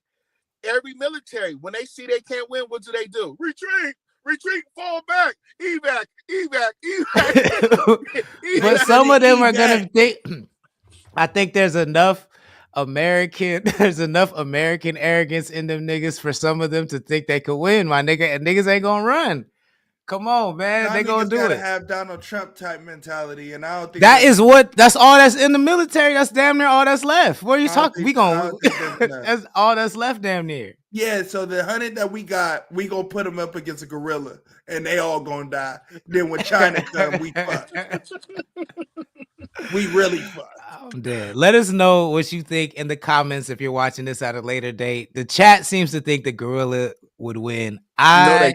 Every military, when they see they can't win, what do? Retreat, fall back, evac. But some of them are gonna think. I think there's enough American arrogance in them niggas for some of them to think they could win, my nigga. And niggas ain't gonna run. Come on, man. They gonna do it. Have Donald Trump type mentality, and I don't think that's all that's in the military. That's damn near all that's left. What are you talking? That's all that's left, damn near. Yeah, so the 100 that we got, we gonna put them up against a gorilla, and they all gonna die. Then when China come, we fuck. We really fuck. I'm dead. Let us know what you think in the comments if you're watching this at a later date. The chat seems to think the gorilla would win. No,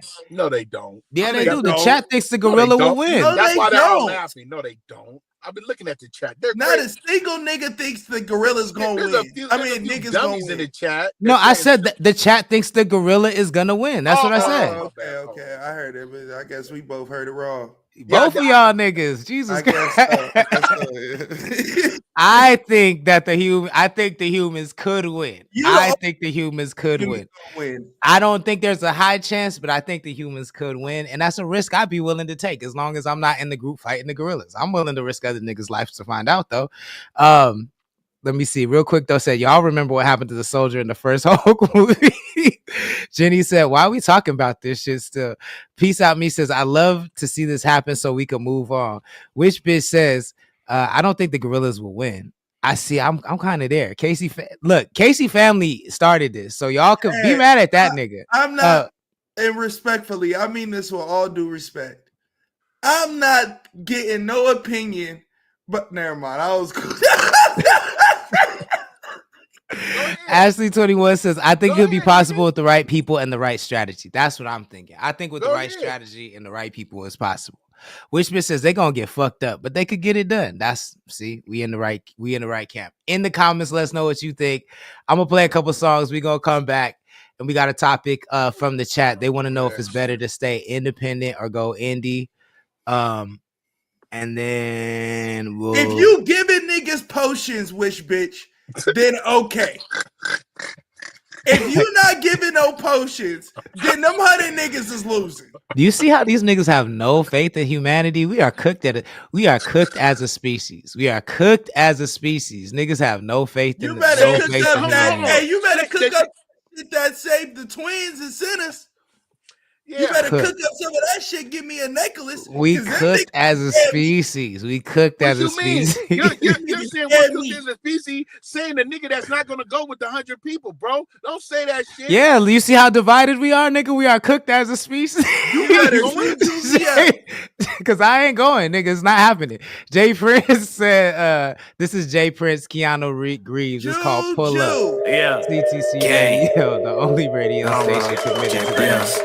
they don't. Yeah, they do. The chat thinks the gorilla will win. That's why they're all laughing. No, they don't. I've been looking at the chat. Not a single nigga thinks the gorilla's gonna win. Niggas gonna win. In the chat. No, I said the chat thinks the gorilla is gonna win. That's what I said. Okay. I heard it, but I guess we both heard it wrong. Both of y'all niggas, Jesus Christ. I think the humans could win. I think the humans could win. I don't think there's a high chance, but I think the humans could win, and that's a risk I'd be willing to take as long as I'm not in the group fighting the gorillas. I'm willing to risk other niggas' lives to find out, though. Let me see real quick though. Said y'all remember what happened to the soldier in the first Hulk movie? Jenny said, "Why are we talking about this shit still?" Peace out. Me says, "I love to see this happen so we can move on." Which bitch says, "I don't think the gorillas will win. I see. I'm kind of there. Look, Casey family started this, so y'all could be mad at that nigga. I'm not, and respectfully, I mean this with all due respect. I'm not getting no opinion, but never mind. I was cool. Ashley 21 says, I think it would be possible with the right people and the right strategy. That's what I'm thinking. I think with the right strategy and the right people, it's possible. Wishman says they're gonna get fucked up, but they could get it done. We in the right camp. In the comments, let us know what you think. I'm gonna play a couple songs. We're gonna come back and we got a topic from the chat. They want to know if it's better to stay independent or go indie. And then if you giving niggas potions, wish bitch, then okay. If you not giving no potions, then them 100 niggas is losing. Do you see how these niggas have no faith in humanity? We are cooked as a species. Niggas have no faith in you better cook up that. Hey, you better cook up shit that saved the twins and sinners. Yeah. You better cook up some of that shit. Give me a necklace. We cooked as a species. You're saying we're cooked as a species, saying the nigga that's not gonna go with the 100 people, bro. Don't say that shit. Yeah, you see how divided we are, nigga. We are cooked as a species. You better because I ain't going, nigga. It's not happening. Jay Prince said, "This is Jay Prince, Keanu Reeves. It's called Pull Up." Yeah, CTC Radio, the only radio station committed to this.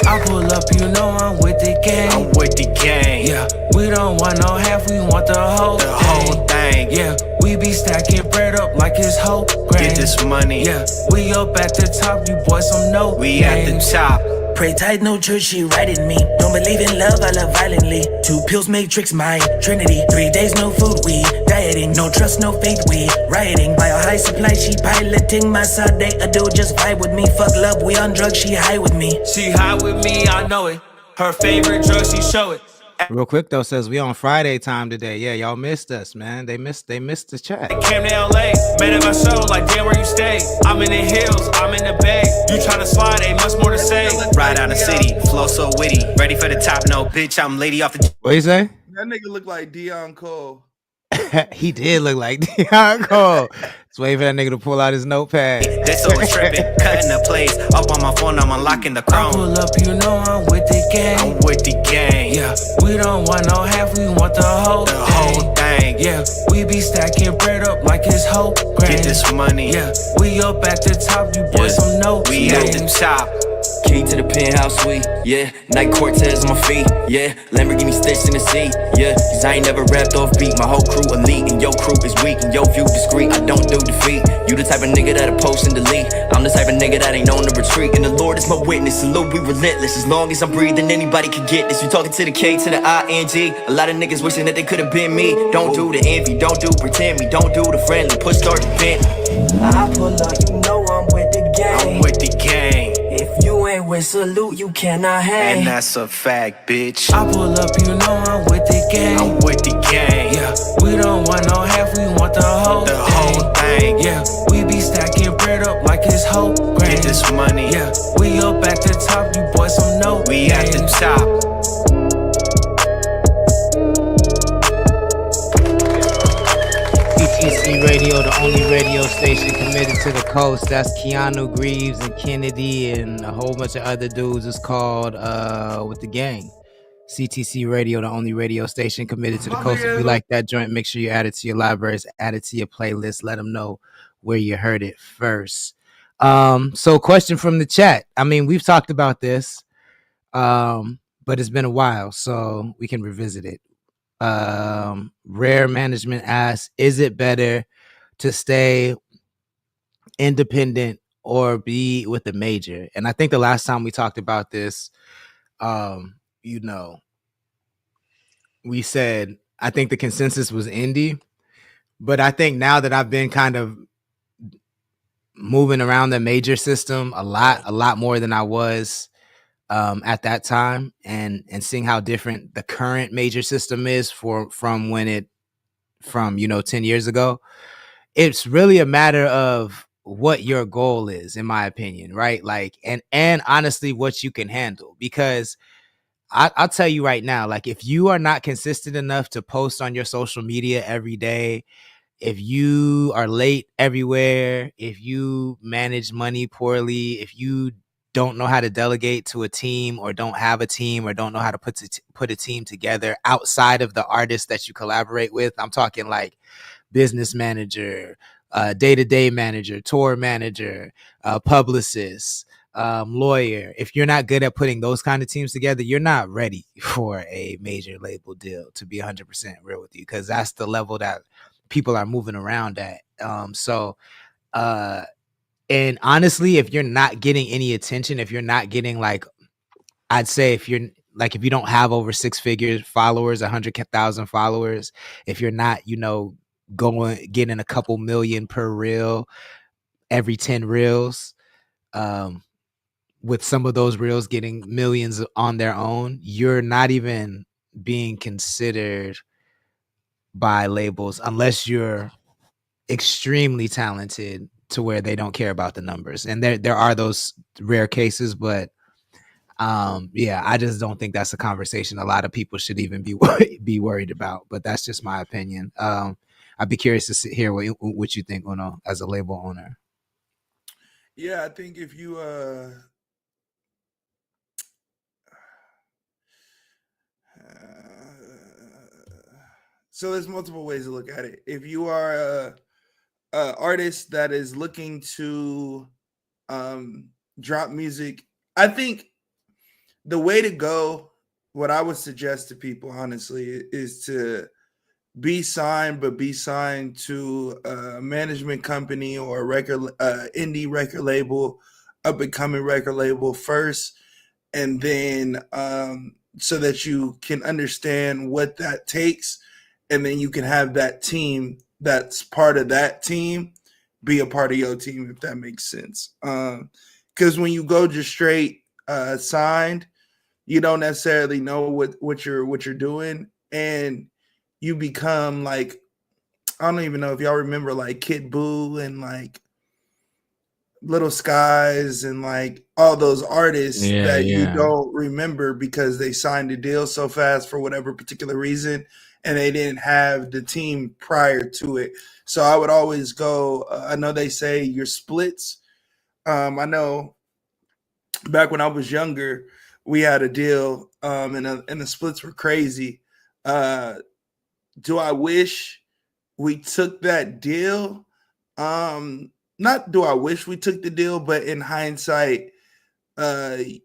I pull up, you know I'm with the gang. Yeah, we don't want no half, we want the whole thing. Yeah, we be stacking bread up like it's whole grain. Get this money. Yeah, we up at the top, you boys some know. We at the top. Pray tight, no church, she writing me. Don't believe in love, I love violently. 2 pills, matrix, mind, trinity. 3 days, no food, we dieting. No trust, no faith, we rioting. By a high supply, she piloting. My side, they a dude, just vibe with me. Fuck love, we on drugs, she high with me. She high with me, I know it. Her favorite drug, she show it. Real quick though, says we on Friday time today. Yeah, y'all missed us, man. They missed the chat. Came to LA, made it my show, like damn where you stay. I'm in the hills, I'm in the bay. You tryna slide, ain't much more to say. Ride out the city, flow so witty. Ready for the top, no bitch, I'm lady off the. What you say? That nigga look like Deion Cole. He did look like Deion Cole. Just waiting for that nigga to pull out his notepad. This always tripping, cutting the plays. Up on my phone, I'm unlocking the chrome. I pull up, you know I'm with the gang. I'm with the gang. Yeah, we don't want no half, we want the whole thing. Yeah, we be stacking bread up like it's whole grain. Get this money. Yeah, we up at the top, you boys some know. We at the top. Key to the penthouse suite, yeah. Night Cortez on my feet, yeah. Lamborghini stitched in the seat, yeah. Cause I ain't never rapped off beat. My whole crew elite and your crew is weak and your view discreet. I don't do defeat. You the type of nigga that'll post and delete. I'm the type of nigga that ain't known to retreat. And the Lord is my witness. Salute, we relentless. As long as I'm breathing, anybody can get this. You talking to the K to the I-N-G. A lot of niggas wishing that they could have been me. Don't do the envy, don't do pretend me. Don't do the friendly, push start to bend. I pull up, you know I'm with the gang. I'm with the gang. If you ain't with Salute, you cannot hang. And that's a fact, bitch. I pull up, you know I'm with the gang. I'm with the gang. Yeah, we don't want no half, we want the whole thing. Yeah, we be stacking bread up like it's whole grain. Get this money. Yeah, we up at the top, you boys some know. We at the top. CTC Radio, the only radio station committed to the coast. That's Keanu Reeves and Kennedy and a whole bunch of other dudes. It's called With the Gang. CTC Radio, the only radio station committed to the coast. If you like that joint, make sure you add it to your libraries, add it to your playlist. Let them know where you heard it first. So question from the chat. I mean, we've talked about this, but it's been a while, so we can revisit it. Rare Management asks, is it better to stay independent or be with a major? And I think the last time we talked about this, we said I think the consensus was indie, but I think now that I've been kind of moving around the major system a lot more than I was at that time, and seeing how different the current major system is from 10 years ago, it's really a matter of what your goal is, in my opinion, right? Like, and honestly, what you can handle, because I'll tell you right now, like if you are not consistent enough to post on your social media every day, if you are late everywhere, if you manage money poorly, if you don't know how to delegate to a team or don't have a team or don't know how to put a team together outside of the artists that you collaborate with, I'm talking like business manager, day-to-day manager, tour manager, publicist, lawyer. If you're not good at putting those kind of teams together, you're not ready for a major label deal, to be 100% real with you, because that's the level that people are moving around at. And honestly, if you're not getting any attention, if you're not getting like, I'd say if you don't have over 6 figures followers, 100,000 followers, if you're not, getting a couple million per reel every 10 reels, with some of those reels getting millions on their own, you're not even being considered by labels unless you're extremely talented to where they don't care about the numbers. And there are those rare cases, but I just don't think that's a conversation a lot of people should even be worried about. But that's just my opinion. I'd be curious to hear what you think, Uno, as a label owner. Yeah, I think if you so there's multiple ways to look at it. If you are a artist that is looking to drop music, I think the way to go, what I would suggest to people, honestly, is to be signed, but be signed to a management company or a record, indie record label, up and coming record label first, and then so that you can understand what that takes, and then you can have that team that's part of that team be a part of your team, if that makes sense. Because when you go just straight signed, you don't necessarily know what you're doing, and you become like, I don't even know if y'all remember like Kid Buu and like Little Skies and like all those artists that you don't remember because they signed a deal so fast for whatever particular reason, and they didn't have the team prior to it. So I would always go, I know they say your splits. I know back when I was younger, we had a deal, and the splits were crazy. Do I wish we took that deal? Not do I wish we took the deal, but in hindsight, do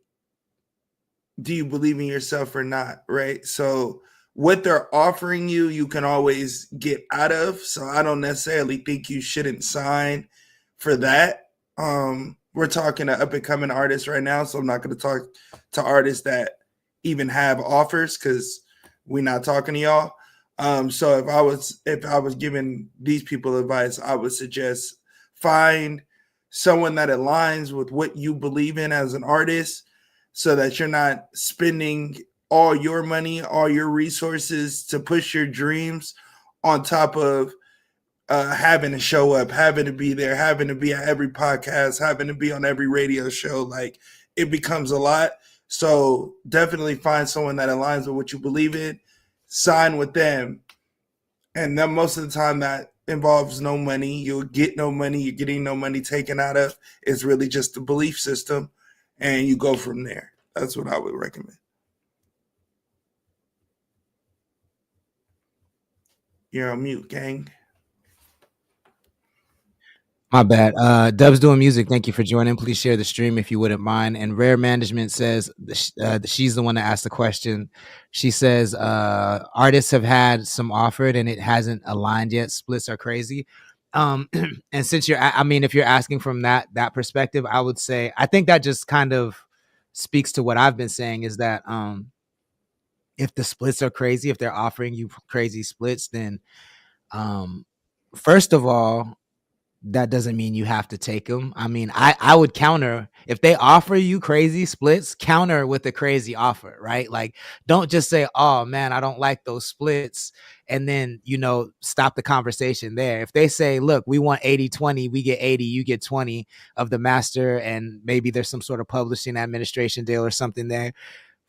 you believe in yourself or not, right? So what they're offering you, you can always get out of. So I don't necessarily think you shouldn't sign for that. We're talking to up-and-coming artists right now, so I'm not going to talk to artists that even have offers because we're not talking to y'all. So if I was giving these people advice, I would suggest find someone that aligns with what you believe in as an artist, so that you're not spending all your money, all your resources to push your dreams on top of having to show up, having to be there, having to be at every podcast, having to be on every radio show. Like, it becomes a lot. So definitely find someone that aligns with what you believe in, sign with them. And then most of the time that involves no money. You'll get no money. You're getting no money taken out of. It's really just a belief system, and you go from there. That's what I would recommend. You're on mute, gang. My bad. Dubs Doing Music, thank you for joining. Please share the stream if you wouldn't mind. And Rare Management says, she's the one that asked the question. She says, artists have had some offered and it hasn't aligned yet. Splits are crazy. And since if you're asking from that perspective, I would say, I think that just kind of speaks to what I've been saying, is that if the splits are crazy, if they're offering you crazy splits, then first of all, that doesn't mean you have to take them. I mean, I would counter, if they offer you crazy splits, counter with a crazy offer, right? Like, don't just say, oh man, I don't like those splits, and then, stop the conversation there. If they say, look, we want 80-20, we get 80, you get 20 of the master, and maybe there's some sort of publishing administration deal or something there,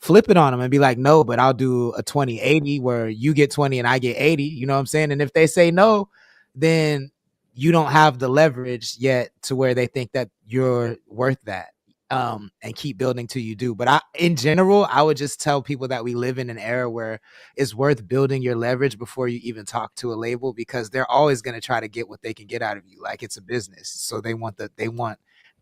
flip it on them and be like, no, but I'll do a 20-80 where you get 20 and I get 80. You know what I'm saying? And if they say no, then you don't have the leverage yet to where they think that you're worth that. And keep building till you do. But in general, I would just tell people that we live in an era where it's worth building your leverage before you even talk to a label, because they're always going to try to get what they can get out of you. Like, it's a business. So they want the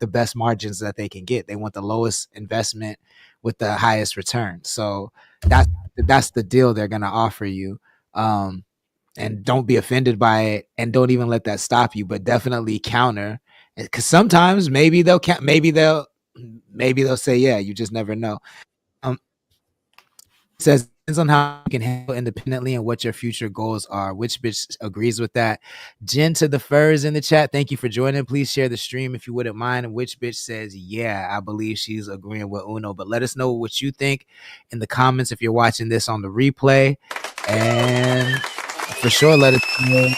best margins that they can get. They want the lowest investment with the highest return. So that's the deal they're going to offer you. And don't be offended by it, and don't even let that stop you, but definitely counter, because sometimes maybe they'll say, yeah, you just never know. Says, depends on how you can handle independently and what your future goals are. Which bitch agrees with that? Jen to the Furs in the chat, thank you for joining. Please share the stream if you wouldn't mind. And which bitch says, yeah, I believe she's agreeing with Uno. But let us know what you think in the comments if you're watching this on the replay. And for sure, let us know.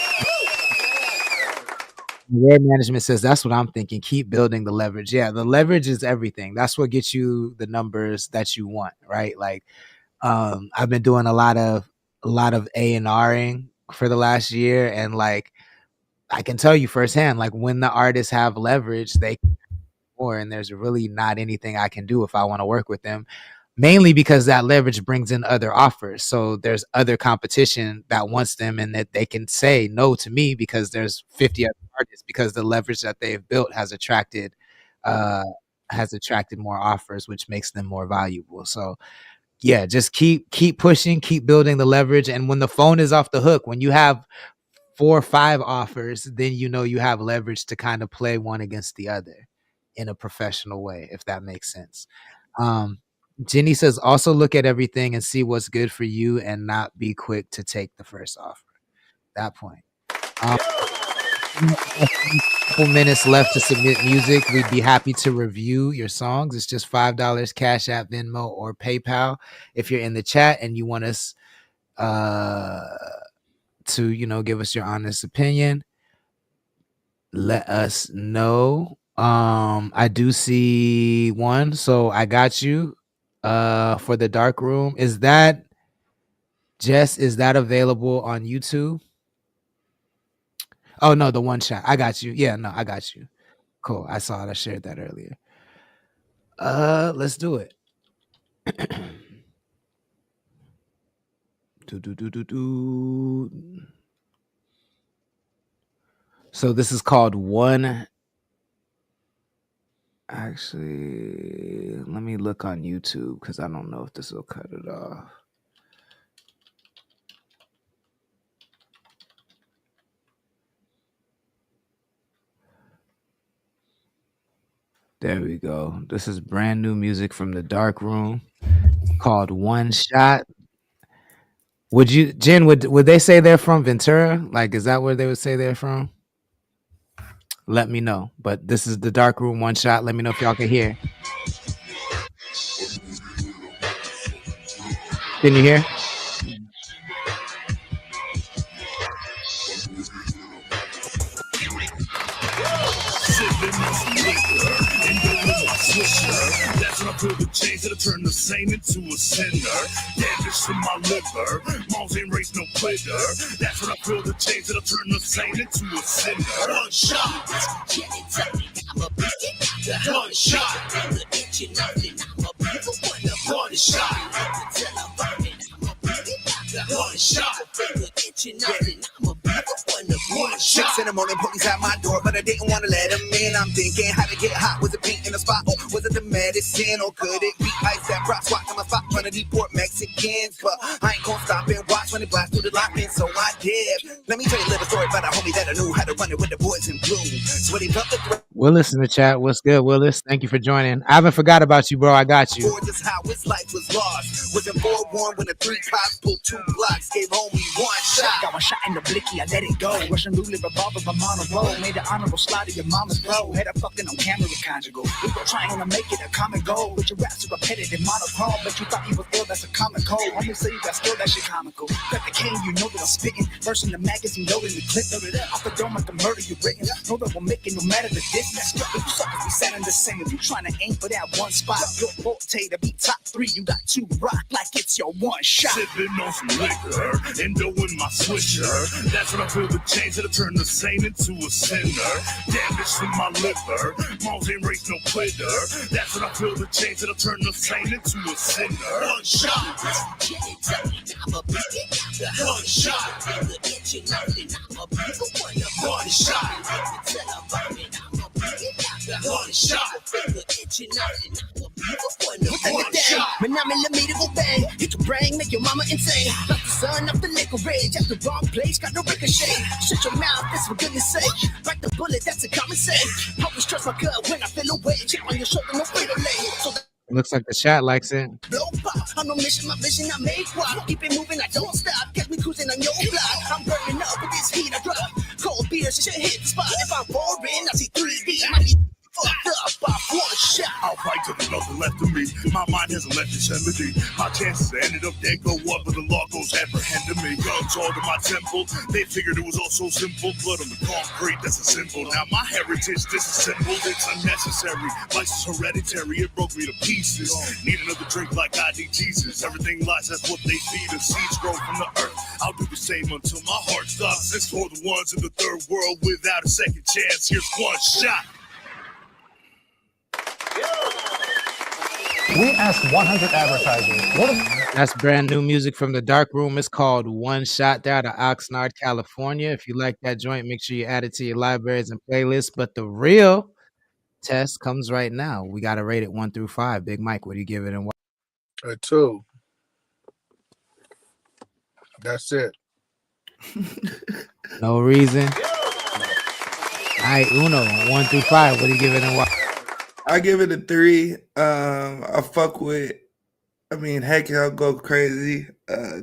Rare Management says, that's what I'm thinking. Keep building the leverage. Yeah, the leverage is everything. That's what gets you the numbers that you want, right? Like, I've been doing a lot of A&Ring for the last year, and like, I can tell you firsthand, like, when the artists have leverage, they can more, and there's really not anything I can do if I want to work with them. Mainly because that leverage brings in other offers. So there's other competition that wants them, and that they can say no to me because there's 50 other artists, because the leverage that they've built has attracted more offers, which makes them more valuable. So yeah, just keep pushing, keep building the leverage. And when the phone is off the hook, when you have 4 or 5 offers, then you know you have leverage to kind of play one against the other in a professional way, if that makes sense. Jenny says, also look at everything and see what's good for you and not be quick to take the first offer. That point. A couple minutes left to submit music. We'd be happy to review your songs. It's just $5, Cash App, Venmo, or PayPal. If you're in the chat and you want us to, give us your honest opinion, let us know. I do see one, so I got you. For the dark room, is that available on YouTube? Oh no, the one shot. I got you. Yeah, no, I got you. Cool. I saw it. I shared that earlier. Let's do it. So this is called One. Actually, let me look on YouTube because I don't know if this will cut it off. There we go. This is brand new music from the dark room called One Shot. Jen, would they say they're from Ventura? Like, is that where they would say they're from? Let me know. But this is the dark room, One Shot. Let me know if y'all can hear. Can you hear? That's when I feel the change that'll turn the same into a sinner. Damage to my liver, moms ain't raised no quitter. That's when I feel the change that'll turn the same into a sinner. One shot, one shot, one shot, one shot. One shot. In the morning, police at my door, but I didn't want to let them in. I'm thinking how to get hot. Was it paint in the spot, or was it the medicine, or could it be ice that brought SWAT to my spot trying to deport Mexicans? But I ain't gonna stop and watch when it blast through the lock in, so I did. Let me tell you a little story about a homie that I knew how to run it with the boys in blue. So when he felt the Willis in the chat. What's good, Willis? Thank you for joining. I haven't forgot about you, bro. I got you. just how his life was lost. Wasn't forewarned when the 3 cops pulled 2 blocks, gave homie one shot. shot. Got one shot in the blicky, I let it go. Russian roulette revolver, I'm on a roll. Made an honorable slide to your mama's bro. Head up fucking on camera conjugal. We go trying to make it a common goal. But your raps are repetitive, monochrome. But you thought he was ill, that's a common cold. Homie say you got skill, that shit comical. Got the king, you know that I'm spitting. Verse in the magazine, loaded the clip. Loaded up. Off the dome like the murder you written. Know that we'll make it no matter the distance. You suckers be sat in the same. If you trying to aim for that one spot, your forte to be top 3. You got to rock like it's your one shot. Sipping on some liquor, endo in my swisher. That's when I feel the change that'll turn the saint into a sinner. Damage to my liver, moms ain't raised no quitter. That's when I feel the change that'll turn the saint into a sinner. One shot. One shot. One shot. One shot. When I'm in the meter, go bang. Hit your brain, make your mama insane. Like the sun up the liquor rage. At the wrong place, got no ricochet. Shut your mouth, that's for goodness sake. Bite the bullet, that's a common sense. Always trust my gut when I feel away. Chip on your shoulder, no way to lay. So Looks like the chat likes it. blow pop. I'm no mission, my vision, I make walk. Keep it moving, I don't stop. Get me cruising on your block. I'm burning up with this heat, I drop. Cold beer, shit hit the spot. If I'm boring, I see 3D. Might be fucked up by one shot. I'll fight till there's nothing left of me. My mind hasn't left Yosemite. My chances ended up dead go up, but the law goes apprehending me. Guns all to my temple. They figured it was all so simple. Blood on the concrete, that's a symbol. Now my heritage disassembled. It's unnecessary. Vice is hereditary. It broke me to pieces. Need another drink like I need Jesus. Everything lies, that's what they feed us. Seeds grow from the earth. I'll do the same until my heart stops. It's for the ones in the third world without a second chance. Here's one shot. We asked 100 advertisers. That's brand new music from the Dark Room. It's called One Shot. They're out of Oxnard, California. If you like that joint, make sure you add it to your libraries and playlists. But the real test comes right now. We got to rate it 1 through 5. Big Mike, what do you give it and why? A 2. That's it. No reason. All right, Uno, 1 through 5. What do you give it and why? I give it a 3. I fuck with. I mean, Heck, I'll go crazy.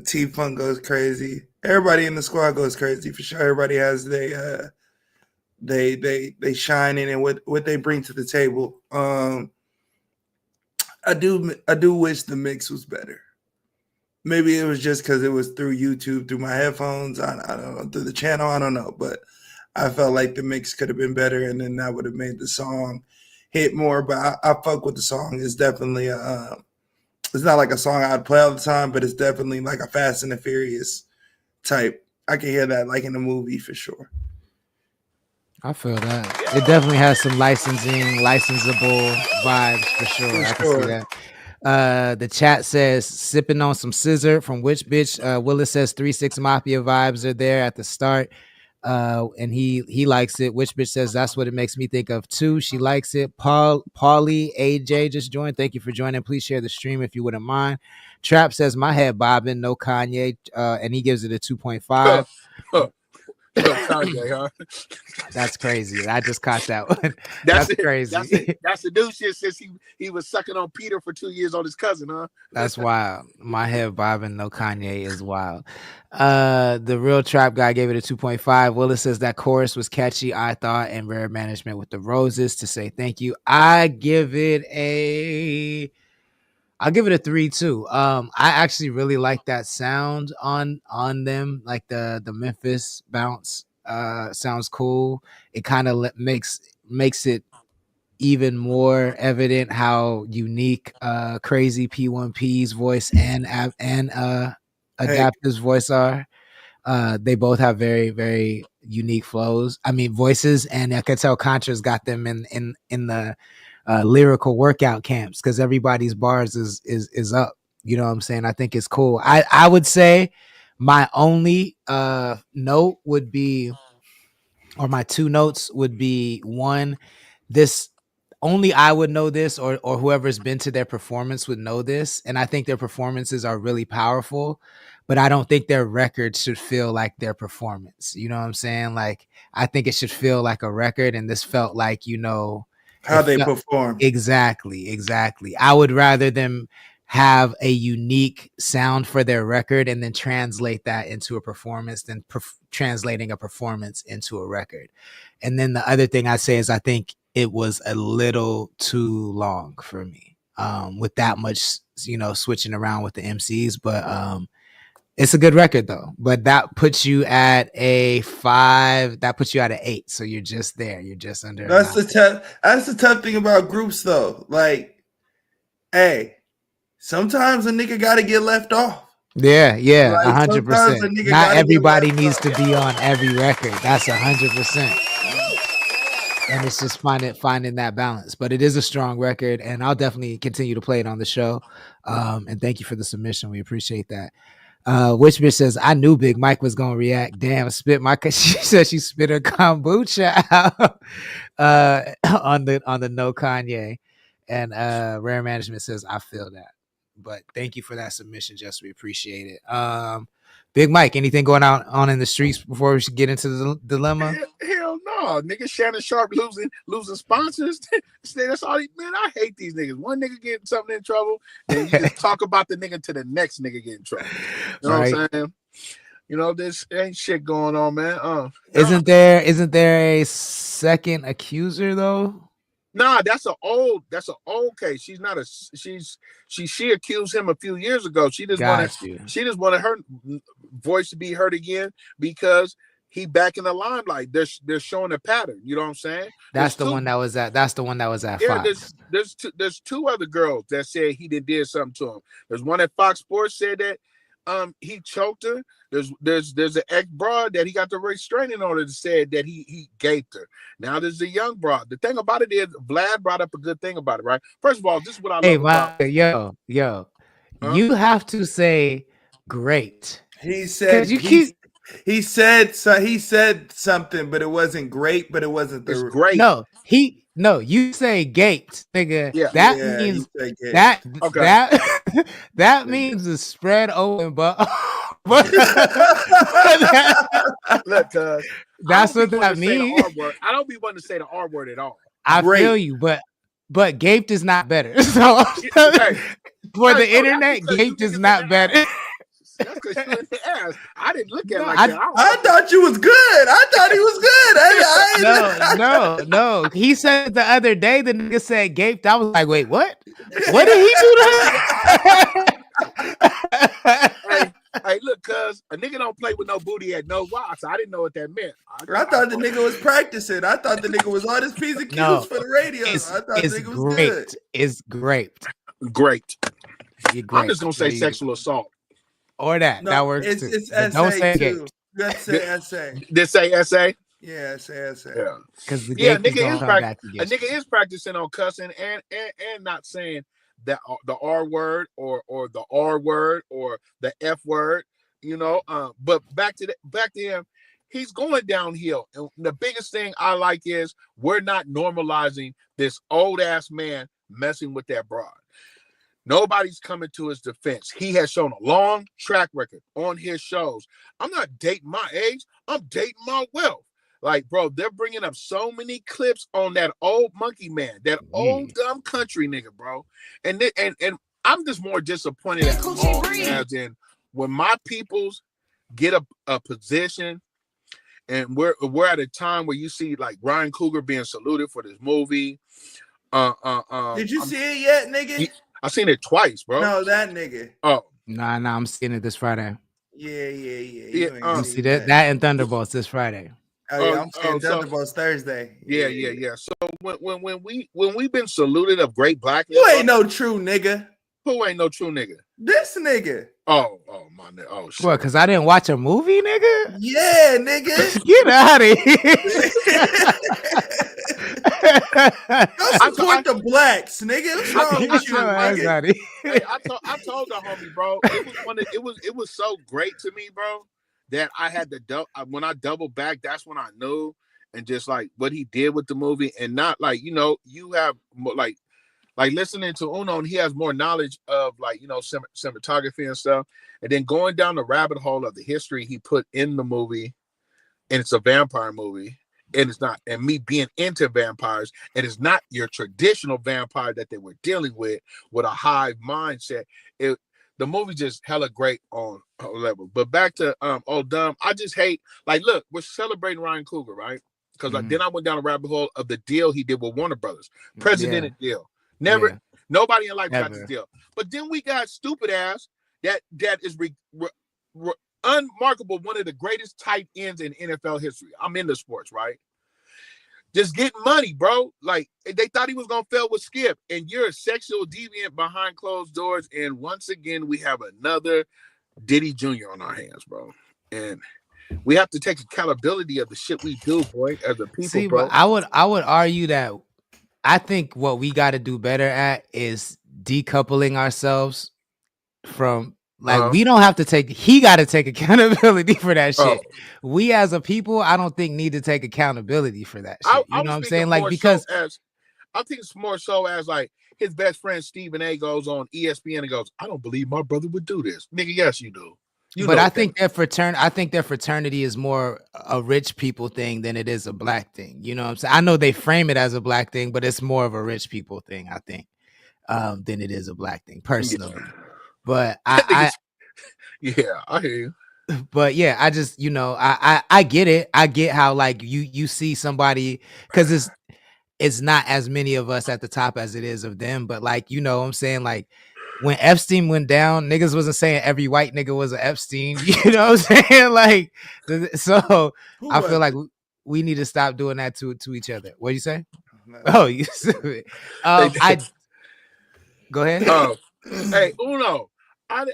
T-Funk goes crazy. Everybody in the squad goes crazy for sure. Everybody has they shine in and what they bring to the table. I do wish the mix was better. Maybe it was just because it was through YouTube, through my headphones. I don't know, through the channel. I don't know, but I felt like the mix could have been better, and then that would have made the song hit more. But I fuck with the song. It's definitely it's not like a song I'd play all the time, but it's definitely like a Fast and the Furious type. I can hear that like in a movie for sure. I feel that. It definitely has some licensable vibes for sure. I can see that. The chat says sipping on some scissor from Which Bitch. Willis says 3-6 Mafia vibes are there at the start. And he likes it. Which Bitch says that's what it makes me think of too. She likes it. Paulie AJ just joined. Thank you for joining. Please share the stream if you wouldn't mind. Trap says my head bobbing, no Kanye, and he gives it a 2.5. Kanye, huh? That's crazy. I just caught that one. That's crazy. That's the new shit since he was sucking on Peter for 2 years on his cousin, huh? That's wild. My head bobbing, no Kanye is wild. The real trap guy gave it a 2.5. Willis says that chorus was catchy, I thought, and Rare Management with the roses to say thank you. I'll give it a 3 too. I actually really like that sound on them, like the Memphis bounce. Sounds cool. It kind of makes it even more evident how unique Crazy P1P's voice and Adaptive's voice are. They both have very, very unique flows. I mean, voices, and I could tell Contra's got them in the lyrical workout camps because everybody's bars is up. You know what I'm saying? I think it's cool. I would say my only note would be, or my 2 notes would be, one, this only I would know this, or whoever's been to their performance would know this. And I think their performances are really powerful, but I don't think their record should feel like their performance. You know what I'm saying? Like, I think it should feel like a record, and this felt like, how they perform. Exactly. I would rather them have a unique sound for their record and then translate that into a performance, then translating a performance into a record. And then the other thing I say is I think it was a little too long for me, with that much, you know, switching around with the MCs, but it's a good record though. But that puts you at a 5. That puts you at an 8. So you're just there. You're just under. That's the tough thing about groups though. Like, hey, sometimes a nigga gotta get left off. Yeah, Like, 100%. Not everybody needs to be on every record. That's 100%. And it's just finding that balance. But it is a strong record, and I'll definitely continue to play it on the show. And thank you for the submission. We appreciate that. Which bitch says, I knew Big Mike was gonna react. Damn, spit my she said she spit her kombucha out on the no Kanye. And Rare Management says, I feel that. But thank you for that submission, Jess. We appreciate it. Big Mike, anything going on in the streets before we should get into the dilemma? Hell no, nigga. Shannon Sharp losing sponsors. That's all. Man, I hate these niggas. One nigga getting something in trouble, and you just talk about the nigga to the next nigga getting in trouble. You know what I'm saying? You know, this ain't shit going on, man. Isn't there a second accuser though? Nah, that's an old case. She's not a she accused him a few years ago. She just wanted her voice to be heard again because he back in the limelight. They're showing a pattern. You know what I'm saying? That's the one that was at Fox. There's 2 other girls that said he did something to him. There's one at Fox Sports said that he choked her. There's an ex broad that he got the restraining order that said that he gaped her. Now there's a young broad. The thing about it is Vlad brought up a good thing about it, right? First of all, this is what I love about. Yo, you have to say great. He said he said something, but it wasn't great, but it wasn't the great. No, you say gaped, nigga. Yeah. That Yeah, means you say that gaped. okay. that means the spread open, but look, that's what that means. I don't be wanting to say the R word at all. I feel you, but gaped is not better. So for the internet, gaped is not better. That's because you in the ass. I didn't look at it like that. I thought you was good. I thought he was good. No. He said it the other day, the nigga said gaped. I was like, wait, what? What did he do to her? Hey, look, cuz a nigga don't play with no booty at no watch. So I didn't know what that meant. I thought the nigga was practicing. I thought the nigga was on his P's and Q's for the radio. I thought the nigga was good. It's great. Great. I'm just gonna say sexual assault. Or that. No, that works it's too. essay Don't say too. gaped. Let's say essay. Did say essay? Yeah, say essay. Yeah. Because the nigga is practicing on cussing and not saying that the R word or the R word or the F word, you know. But back to him, he's going downhill. And the biggest thing I like is we're not normalizing this old ass man messing with that broad. Nobody's coming to his defense. He has shown a long track record on his shows. I'm not dating my age. I'm dating my wealth. Like, bro, they're bringing up so many clips on that old monkey man, that old dumb country nigga, bro. And I'm just more disappointed at all, as in when my peoples get a position, and we're at a time where you see like Ryan Coogler being saluted for this movie. Did you see it yet, nigga? I seen it twice, bro. No, that nigga. Oh. Nah, I'm seeing it this Friday. Yeah. You see that and Thunderbolts this Friday. Oh, yeah, I'm seeing Thunderbolts Thursday. Yeah. So when we've been saluted of great black, you ain't no true nigga. Who ain't no true nigga? This nigga. Oh my nigga. Oh shit. What? Because I didn't watch a movie, nigga. Yeah, nigga. Get out of here. Go support the blacks, nigga. What's wrong with you, nigga? I told the homie, bro. It was so great to me, bro, that I had to when I doubled back. That's when I knew, and just like what he did with the movie, and not like, you know, you have like listening to Uno, and he has more knowledge of, like, you know, cinematography and stuff, and then going down the rabbit hole of the history he put in the movie, and it's a vampire movie. and it's not, and me being into vampires, and it's not your traditional vampire that they were dealing with a hive mindset. The movie just hella great on a level. But back to Old Dumb, I just hate, like, look, we're celebrating Ryan Coogler, right? Because then I went down a rabbit hole of the deal he did with Warner Brothers, presidented deal. Nobody in life got this deal. But then we got stupid ass that is unmarkable, one of the greatest tight ends in NFL history. I'm into sports, right? Just getting money, bro. Like, they thought he was gonna fail with Skip, and you're a sexual deviant behind closed doors. And once again, we have another Diddy Jr. on our hands, bro. And we have to take accountability of the shit we do, boy, as a people. See, bro. but I would argue that I think what we got to do better at is decoupling ourselves from. Like, we don't have to he got to take accountability for that shit. We as a people, I don't think need to take accountability for that shit. You know what I'm saying? Like, because I think it's more so as like his best friend Stephen A goes on ESPN and goes, I don't believe my brother would do this. Nigga, yes, you do. But I think their fraternity is more a rich people thing than it is a black thing. You know what I'm saying? I know they frame it as a black thing, but it's more of a rich people thing, I think, than it is a black thing, personally. Yeah. But I hear you. But yeah, I just, I get it. I get how, like, you see somebody, because it's not as many of us at the top as it is of them. But, like, you know what I'm saying? Like, when Epstein went down, niggas wasn't saying every white nigga was an Epstein. You know what I'm saying? Like, so I feel like we need to stop doing that to each other. What do you say? Oh, you stupid. Go ahead. Hey, Uno.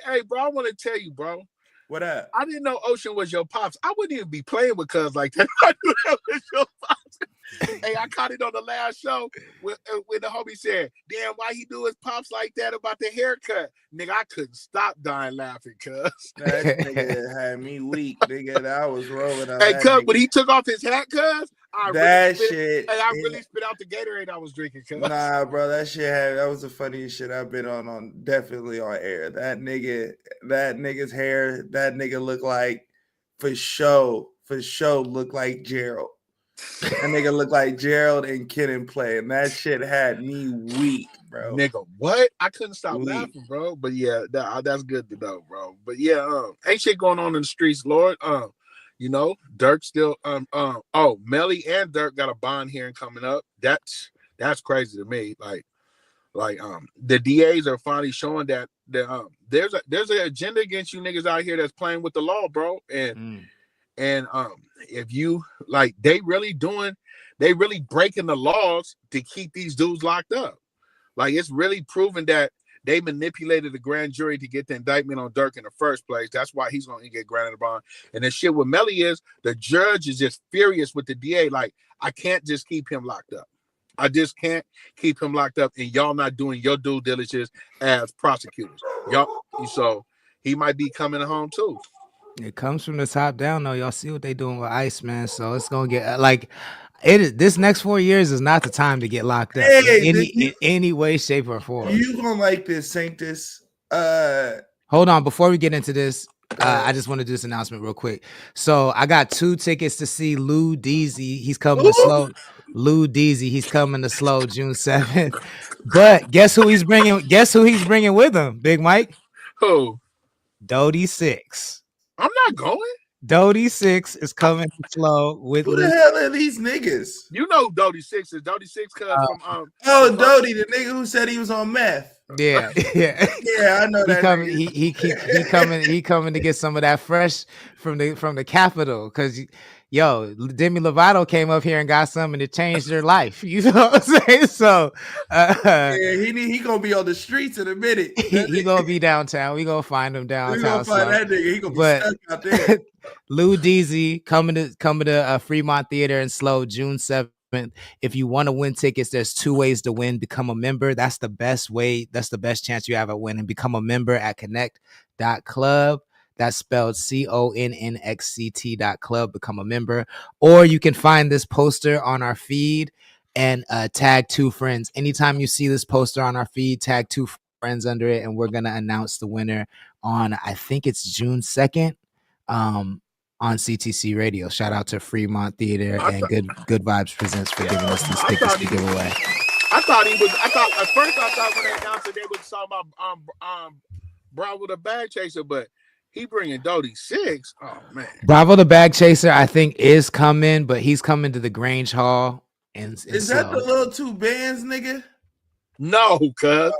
Hey, bro, I want to tell you, bro. What up? I didn't know Ocean was your pops. I wouldn't even be playing with cuz like that. I knew that was your pops. Hey, I caught it on the last show when the homie said, damn, why he do his pops like that about the haircut? Nigga, I couldn't stop dying laughing, cuz. That nigga had me weak, nigga. I was rolling on Hey, cuz, when he took off his hat, cuz, I really spit out the Gatorade I was drinking, cuz. Nah, bro, that was the funniest shit I've been on definitely on air. That nigga's hair, that nigga looked like, for sure looked like Gerald. That nigga looked like Gerald and Kenan Play, and that shit had me weak, bro. Nigga, what? I couldn't stop laughing, bro. But yeah, that's good to know, bro. But yeah, ain't shit going on in the streets, Lord. Dirk still Melly and Dirk got a bond hearing coming up. That's crazy to me. Like the DAs are finally showing that there's an agenda against you niggas out here that's playing with the law, bro. And if you like, they really breaking the laws to keep these dudes locked up. Like, it's really proven that they manipulated the grand jury to get the indictment on Dirk in the first place. That's why he's going to get granted a bond. And the shit with Melly is the judge is just furious with the DA. Like, I can't just keep him locked up. I just can't keep him locked up, and y'all not doing your due diligence as prosecutors. So he might be coming home too. It comes from the top down, though. Y'all see what they doing with Ice, man. So it's gonna get like it is. This next 4 years is not the time to get locked up in any way, shape, or form. You gonna like this, Sanctus? Hold on, before we get into this, I just want to do this announcement real quick. So I got 2 tickets to see Lou Deezy. He's coming to slow. Lou Deezy. He's coming to slow June 7th. But guess who he's bringing? Guess who he's bringing with him? Big Mike. Who? Dodie 6. I'm not going. Dodie 6 is coming to slow with. Who the hell are these niggas? You know who Dodie 6 is. Dodie 6 comes from Dodie, the nigga who said he was on meth. Yeah. I know that. He coming to get some of that fresh from the Capitol, because Demi Lovato came up here and got some, and it changed their life. You know what I'm saying? So he gonna be on the streets in a minute. He gonna be downtown. We gonna find him downtown. We gonna find that nigga. He gonna be stuck out there. Lou Deezy coming to Fremont Theater in Slow June 7th. If you want to win tickets, there's 2 ways to win. Become a member. That's the best way. That's the best chance you have at winning. Become a member at connect.club. That's spelled CONNXCT.club. Become a member. Or you can find this poster on our feed and tag 2 friends. Anytime you see this poster on our feed, tag 2 friends under it, and we're going to announce the winner on, I think it's June 2nd. on CTC Radio. Shout out to Fremont Theater and Good Vibes Presents for giving us these tickets to give away. I thought at first I thought when they announced it, they would talk about Bravo the Bag Chaser, but he bringing Dodie 6. Oh man, Bravo the Bag Chaser, I think, is coming, but he's coming to the Grange Hall. And is that the little 2 bands, nigga? No, cuz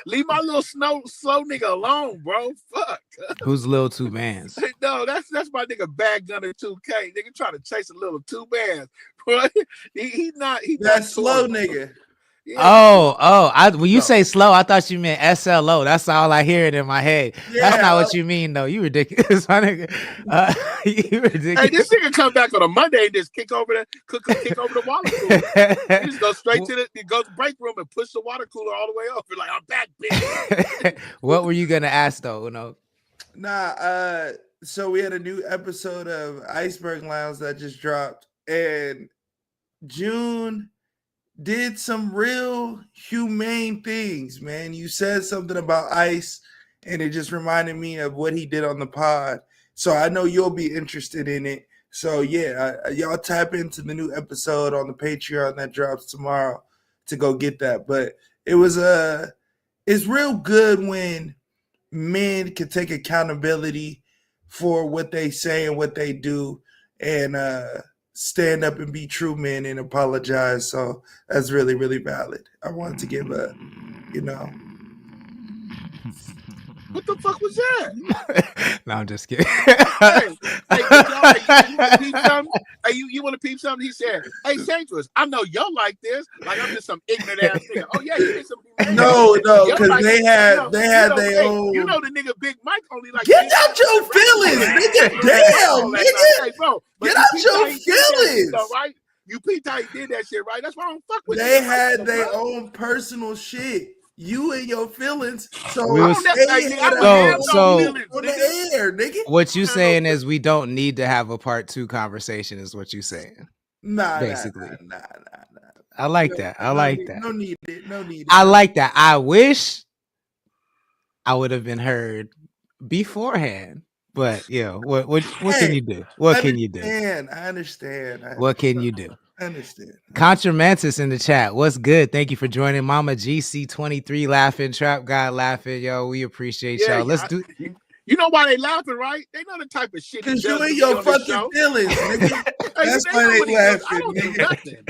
leave my little slow nigga alone, bro. Fuck. Who's Lil 2 Bands? No, that's my nigga Bad Gunner 2K. Nigga trying to chase a little 2 bands, bro. He not slow nigga. Yeah. When you say slow, I thought you meant SLO. That's all I hear it in my head. Yeah. That's not what you mean, though. You ridiculous, my nigga. You ridiculous. Hey, this nigga come back on a Monday and just kick over the water cooler. He just go straight to the break room and push the water cooler all the way up. You're like, I'm back, bitch. What were you gonna ask though? So we had a new episode of Iceberg Lounge that just dropped, and June did some real humane things, man. You said something about Ice, and it just reminded me of what he did on the pod. So I know you'll be interested in it. So yeah, y'all tap into the new episode on the Patreon that drops tomorrow to go get that. But it's real good when men can take accountability for what they say and what they do, and stand up and be true men and apologize. So that's really, really valid. I wanted to give What the fuck was that? No, I'm just kidding. You want to peep something? He said, "Hey, Sanctuous, I know y'all like this. Like I'm just some ignorant ass nigga. Oh yeah, you did some. No, because like, they had their own. You know the nigga Big Mike only like. Get out your feelings, nigga. Damn, nigga. Hey, bro, get out your feelings. All right, you peeped how he did that shit, right? That's why I don't fuck with. They had their own personal shit. You and your feelings. So what you saying is we don't need to have a part 2 conversation is what you saying. Nah, basically. Nah. I like that. I like that. No need it. I like that. I wish I would have been heard beforehand. But what can you do? What can you do? I understand. What can you do? I understand. Contra Mantis in the chat. What's good? Thank you for joining. Mama GC23 laughing. Trap God laughing. Yo, we appreciate y'all. Let's do. You know why they laughing, right? They know the type of shit. Because you ain't your fucking feelings, nigga. That's why they laughing. I don't do nothing.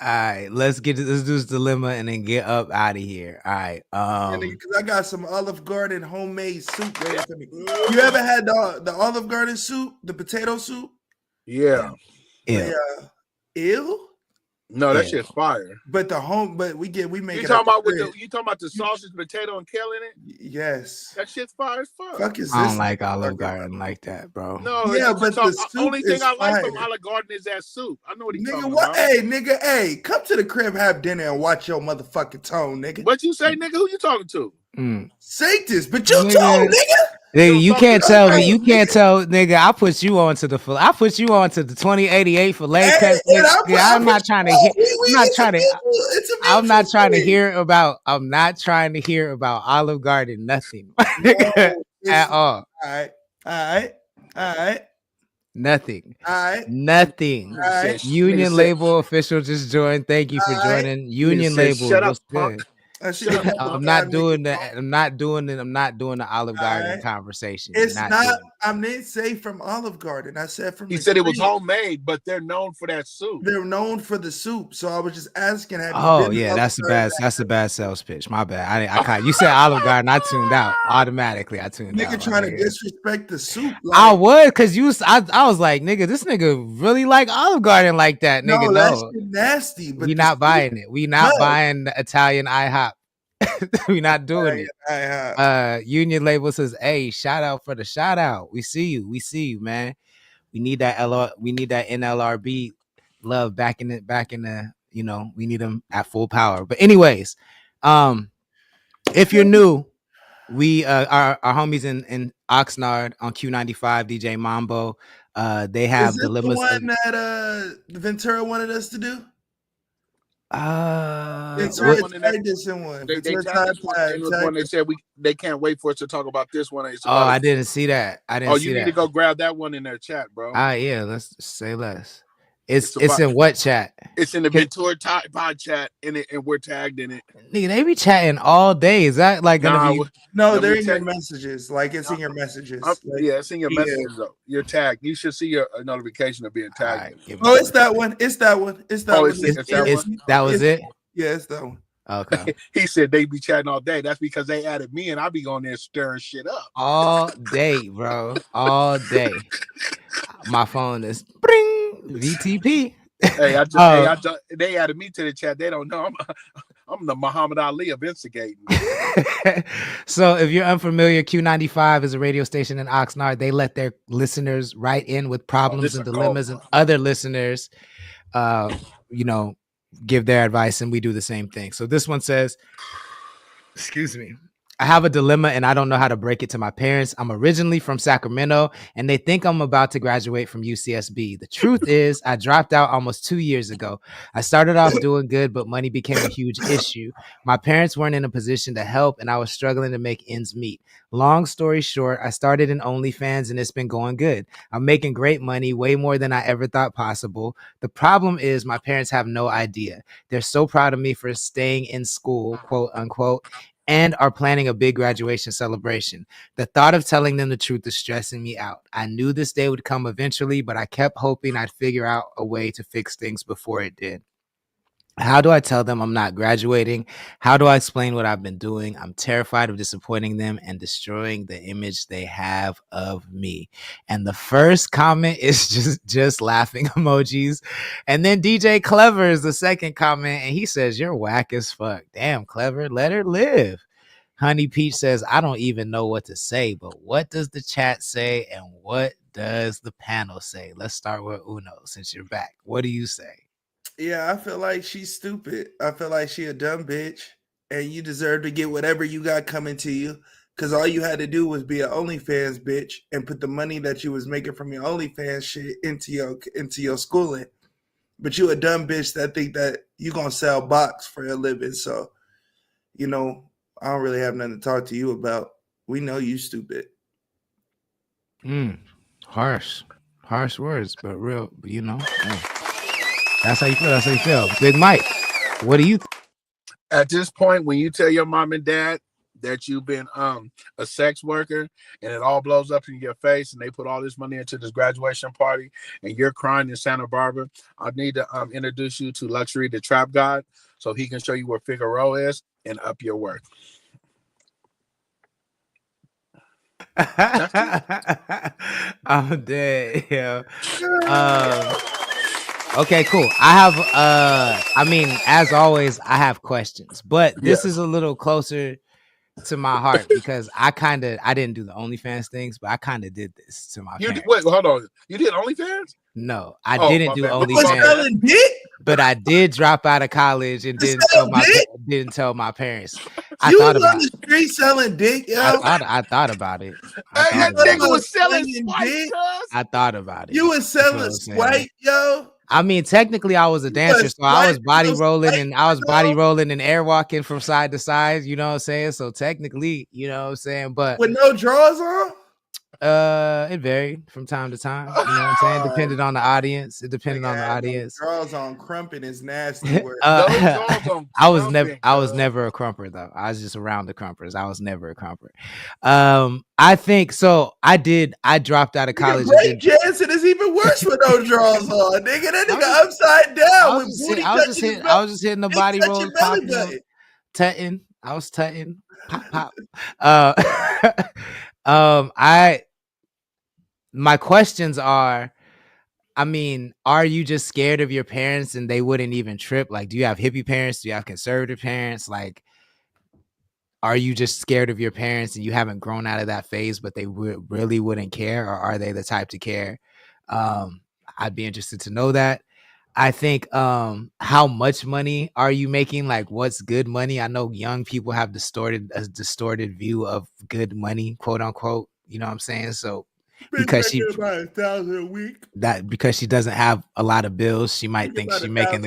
All right, let's do this dilemma and then get up out of here. All right. Because I got some Olive Garden homemade soup ready for me. You ever had the Olive Garden soup, the potato soup? Yeah. Ew. No, that shit's fire. But we make. You talking about the sausage, potato, and kale in it? Yes. That shit's fire as fuck. I don't like Olive Garden like that, bro. No, but the soup only thing I like fire. From Olive Garden is that soup. I know what he's talking about. Hey, come to the crib, have dinner, and watch your motherfucking tone, nigga. What you say, nigga? Who you talking to? Sanctus, but you told, nigga. Nigga, you can't tell me. You can't tell, nigga. I put you on to the 2088 filet cut. I'm not trying to hear. I'm not trying to hear about Olive Garden. Nothing at all. All right. Nothing. All right. Nothing. All right. Union Label official just joined. Thank you for joining. Union Label. What's good? I'm not doing that. I'm not doing the Olive Garden conversation. It's not. I didn't say from Olive Garden. I said from. He said it was homemade, but they're known for that soup. They're known for the soup. So I was just asking. That's a bad sales pitch. My bad. I you said Olive Garden. I tuned out automatically. I tuned out. Nigga trying to disrespect the soup. I would, cause I was like, nigga, this nigga really like Olive Garden like that. Nigga, no, that's nasty. But we not buying it. We not buying the Italian IHOP. We not doing it. Union Label says, "Hey, shout out for the shout out. We see you, man. We need that NLRB love back in the. We need them at full power. But anyways, if you're new, we our homies in Oxnard on Q95, DJ Mambo. They have dilemmas. The one that Ventura wanted us to do. It's There was a one in there. tag this in one. They It's a tagged this one, tag. and it was one they said they can't wait for us to talk about this one. It's Oh, about I didn't see that. I didn't oh, see you need that. to go grab that one in their chat, bro. Yeah, let's say less. It's about- in what chat? It's in the Ventura Pod chat, and we're tagged in it. Nigga, they be chatting all day. Is that like gonna be? No, they're in your messages. Like it's in your messages. Yeah, it's in your messages though. You're tagged. You should see your notification of being tagged. Oh, it's that one. It's that one. It's that one. That was it. Yeah, it's that one. Okay. He said they be chatting all day. That's because they added me, and I be going there stirring shit up All day, bro. All day. My phone is bring VTP. Hey, they added me to the chat. They don't know I'm the Muhammad Ali of instigating. So if you're unfamiliar, Q95 is a radio station in Oxnard. They let their listeners write in with problems and dilemmas, and other listeners, give their advice, and we do the same thing. So this one says, excuse me, I have a dilemma and I don't know how to break it to my parents. I'm originally from Sacramento and they think I'm about to graduate from UCSB. The truth is I dropped out almost 2 years ago. I started off doing good, but money became a huge issue. My parents weren't in a position to help and I was struggling to make ends meet. Long story short, I started in OnlyFans and it's been going good. I'm making great money, way more than I ever thought possible. The problem is my parents have no idea. They're so proud of me for staying in school, quote unquote, and are planning a big graduation celebration. The thought of telling them the truth is stressing me out. I knew this day would come eventually, but I kept hoping I'd figure out a way to fix things before it did. How do I tell them I'm not graduating? How do I explain what I've been doing? I'm terrified of disappointing them and destroying the image they have of me. And the first comment is just laughing emojis. And then DJ Clever is the second comment. And he says, you're whack as fuck. Damn, Clever, let her live. Honey Peach says, I don't even know what to say, but what does the chat say? And what does the panel say? Let's start with Uno since you're back. What do you say? Yeah, I feel like she's stupid. I feel like she a dumb bitch, and you deserve to get whatever you got coming to you. Because all you had to do was be an OnlyFans bitch and put the money that you was making from your OnlyFans shit into your schooling. But you a dumb bitch that think that you gonna sell box for a living. So, I don't really have nothing to talk to you about. We know you stupid. Harsh words, but real. That's how you feel. That's how you feel. Big Mike, what do you think? At this point, when you tell your mom and dad that you've been a sex worker and it all blows up in your face and they put all this money into this graduation party and you're crying in Santa Barbara, I need to introduce you to Luxury the Trap God so he can show you where Figaro is and up your work. I'm dead. Yeah. Okay, cool. I have as always, I have questions, but this is a little closer to my heart because I didn't do the OnlyFans things, but I kind of did this to my parents. Wait, hold on. You did OnlyFans? No, I didn't do OnlyFans. Selling dick? But I did drop out of college and didn't tell my parents. I you thought was about on the street selling dick, yo. I thought about it. That nigga was selling dick. I thought about it. You was selling Sprite, yo. I mean, technically, I was a dancer, so I was body rolling and airwalking from side to side. You know what I'm saying? So technically, you know what I'm saying. But with no drawers on. It varied from time to time. You know what I'm saying? Depended on the audience. It depended on the audience. Drawers on crumping is nasty work. I was never a crumper though. I was just around the crumpers. I was never a crumper. I think so. I dropped out of college. Ray Jansen is even worse with no drawers on. Nigga, that nigga upside down with booty touching. I was just hitting the body roll, tutting. I was tutting. Pop. My questions are, are you just scared of your parents and they wouldn't even trip? Like, do you have hippie parents? Do you have conservative parents? Like, are you just scared of your parents and you haven't grown out of that phase, but they really wouldn't care? Or are they the type to care? I'd be interested to know that. I think, how much money are you making? Like, what's good money? I know young people have a distorted view of good money, quote unquote. You know what I'm saying? So because she about $1,000 a week. Because she doesn't have a lot of bills, she might think she's making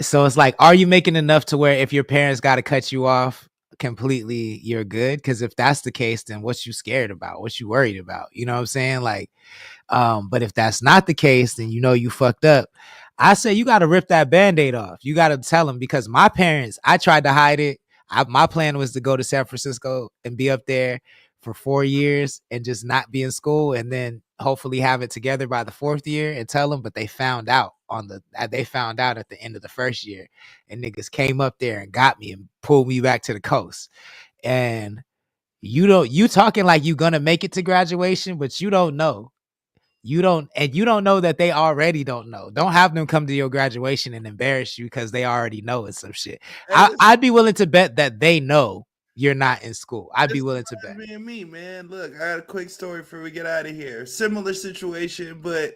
So it's like, are you making enough to where if your parents got to cut you off completely, you're good? Because if that's the case, then what's you scared about? What you worried about? You know what I'm saying? Like, but if that's not the case, then you know you fucked up. I say you got to rip that Band-Aid off. You got to tell them, because my parents, I tried to hide it. My plan was to go to San Francisco and be up there for 4 years and just not be in school, and then hopefully have it together by the 4th year and tell them. But they found out at the end of the first year, and niggas came up there and got me and pulled me back to the coast. And you talking like you gonna make it to graduation, but you don't know. You don't know that they already don't know. Don't have them come to your graduation and embarrass you because they already know it's some shit. I'd be willing to bet that they know you're not in school. I'd be willing to bet. Me and me, man. Look, I got a quick story before we get out of here. Similar situation, but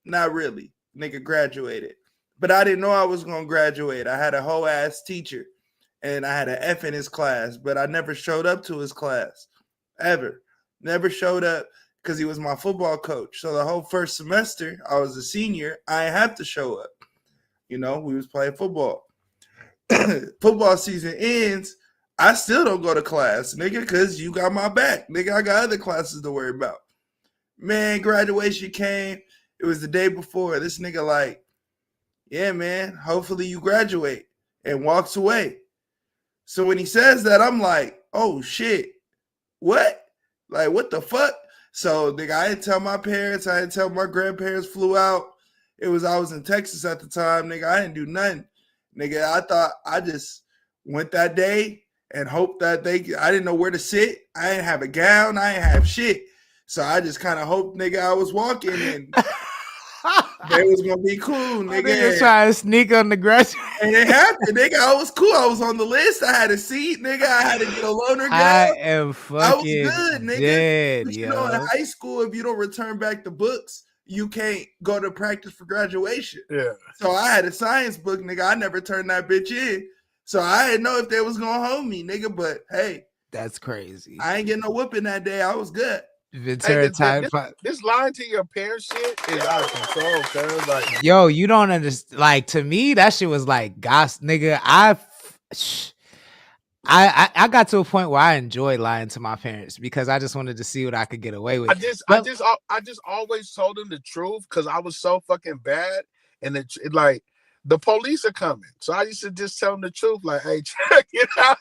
not really. Nigga graduated. But I didn't know I was going to graduate. I had a whole ass teacher, and I had an F in his class, but I never showed up to his class. Ever. Never showed up. Because he was my football coach. So the whole first semester, I was a senior. I didn't have to show up. You know, we was playing football. Football season ends. I still don't go to class, nigga, because you got my back. Nigga, I got other classes to worry about. Man, graduation came. It was the day before. This nigga like, yeah, man, hopefully you graduate. And walks away. So when he says that, I'm like, oh, shit. What? Like, what the fuck? So, nigga, I didn't tell my parents. I didn't tell my grandparents flew out. I was in Texas at the time, nigga. I didn't do nothing. Nigga, I thought I just went that day and hoped that I didn't know where to sit. I didn't have a gown. I didn't have shit. So I just kind of hoped, nigga, I was walking and they was going to be cool, nigga. Nigga trying to sneak on the graduation. And it happened, nigga. I was cool. I was on the list. I had a seat, nigga. I had to get a loaner gown. I am fucking I was good, nigga. dead, But you yo. know, in high school, if you don't return back the books, you can't go to practice for graduation. Yeah. So I had a science book, nigga. I never turned that bitch in. So I didn't know if they was going to hold me, nigga. But, hey. That's crazy. I ain't getting no whooping that day. I was good. This lying to your parents shit is out of control, cuz. Like, yo, you don't understand. Like, to me, that shit was like gossip, nigga. I got to a point where I enjoyed lying to my parents because I just wanted to see what I could get away with. I just always told them the truth because I was so fucking bad, and it like the police are coming, so I used to just tell them the truth, like, hey, check it out.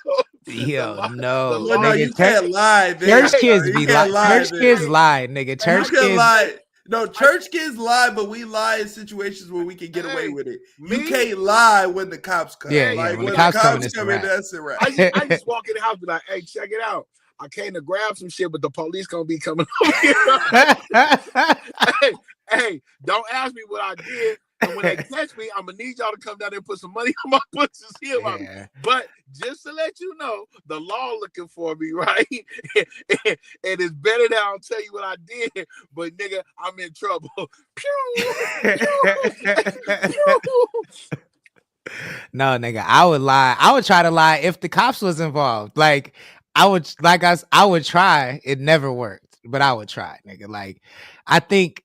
Yo, no, you can't lie. Church kids be lying. Church kids lie, nigga. Church kids lie. No, church kids lie, but we lie in situations where we can get away with it. You can't lie when the cops come. Yeah, like, when the cops come in, that's it, right? I just walk in the house and be like, hey, check it out. I came to grab some shit, but the police gonna be coming over here. hey, don't ask me what I did. And when they catch me, I'm gonna need y'all to come down there and put some money on my pussy's heel. Yeah. But just to let you know, the law looking for me, right? and it's better that I'll tell you what I did, but nigga, I'm in trouble. No, nigga, I would lie. I would try to lie if the cops was involved. Like, I would try. It never worked, but I would try, nigga. Like, I think,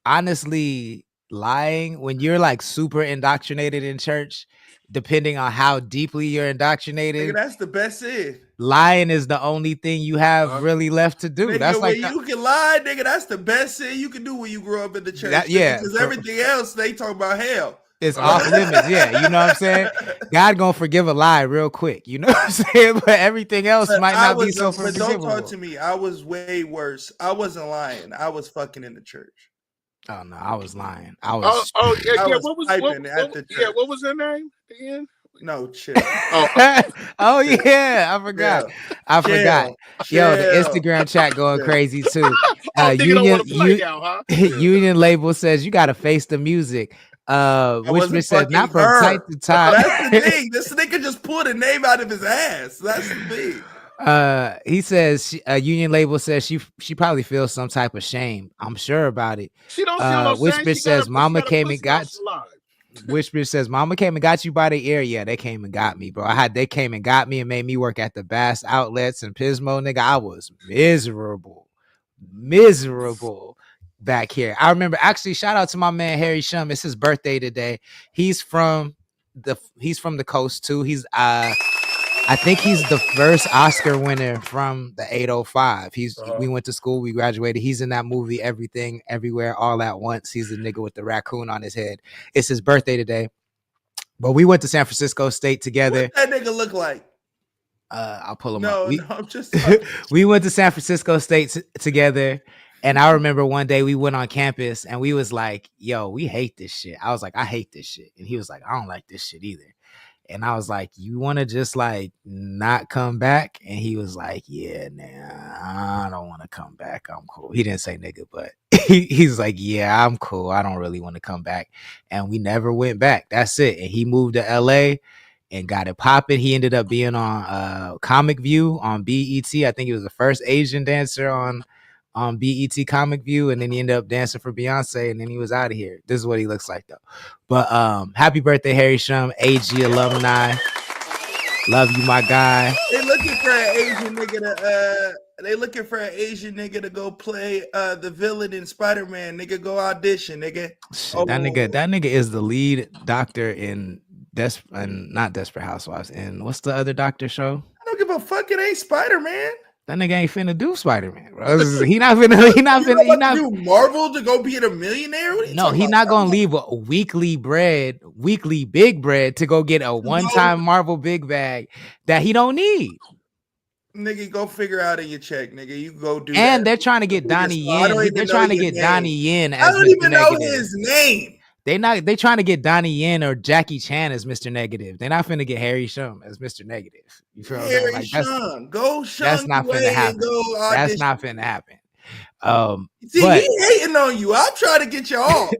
honestly, lying when you're like super indoctrinated in church, depending on how deeply you're indoctrinated, nigga, that's the best thing. Lying is the only thing you have really left to do. Nigga, that's like you can lie, nigga. That's the best thing you can do when you grow up in the church. Because everything else they talk about hell. It's off limits, yeah. You know what I'm saying? God gonna forgive a lie real quick. You know what I'm saying? But everything else might not be so forgivable. But don't talk to me. I was way worse. I wasn't lying. I was fucking in the church. Oh no, I was lying. I was. What was her name again? No, chill. Oh yeah, I forgot. Chill. I forgot. Yo, the Instagram chat going crazy too. Union Label says you gotta face the music. Which says not from tight to top. That's the thing. This nigga just pulled a name out of his ass. That's the thing. He says Union Label says she probably feels some type of shame. I'm sure about it. She don't feel no Whisper shame. says Mama came and got Whisper says Mama came and got you by the ear. Yeah, they came and got me, bro. They came and got me and made me work at the Bass outlets and Pismo, nigga. I was miserable back here. I remember, actually, shout out to my man Harry Shum. It's his birthday today. He's from he's from the coast too. He's I think he's the first Oscar winner from the 805. We went to school, we graduated. He's in that movie Everything Everywhere All at Once. He's the nigga with the raccoon on his head. It's his birthday today. But we went to San Francisco State together. What that nigga look like? I'll pull him No, up. no, I'm just We went to San Francisco State together. And I remember one day we went on campus and we was like, yo, we hate this shit. I was like, I hate this shit. And he was like, I don't like this shit either. And I was like, you want to just like not come back? And he was like, yeah, nah, I don't want to come back. I'm cool. He didn't say nigga, but he's like, yeah, I'm cool. I don't really want to come back. And we never went back. That's it. And he moved to LA and got it popping. He ended up being on Comic View on BET. I think he was the first Asian dancer on BET Comic View, and then he ended up dancing for Beyonce, and then he was out of here. This is what he looks like though. But happy birthday, Harry Shum, AG alumni. Love you, my guy. They looking for an Asian nigga to go play the villain in Spider-Man. Nigga, go audition, nigga. Shit, that nigga is the lead doctor in not Desperate Housewives. And what's the other doctor show? I don't give a fuck. It ain't Spider-Man. That nigga ain't finna do Spider-Man, bro. He not finna do Marvel to go be a millionaire. No, he not gonna leave a weekly big bread to go get a one-time Marvel big bag that he don't need. Nigga, go figure out in your check, nigga. You go do. And that. they're trying to get Donnie Yen. They're trying to get Donnie Yen as I don't Mr. even know Negative. his name. They trying to get Donnie Yen or Jackie Chan as Mr. Negative. They're not finna get Harry Shum as Mr. Negative. You feel what I'm saying? Like, that's not finna happen. That's not finna happen. See, he hating on you. I'll try to get you on.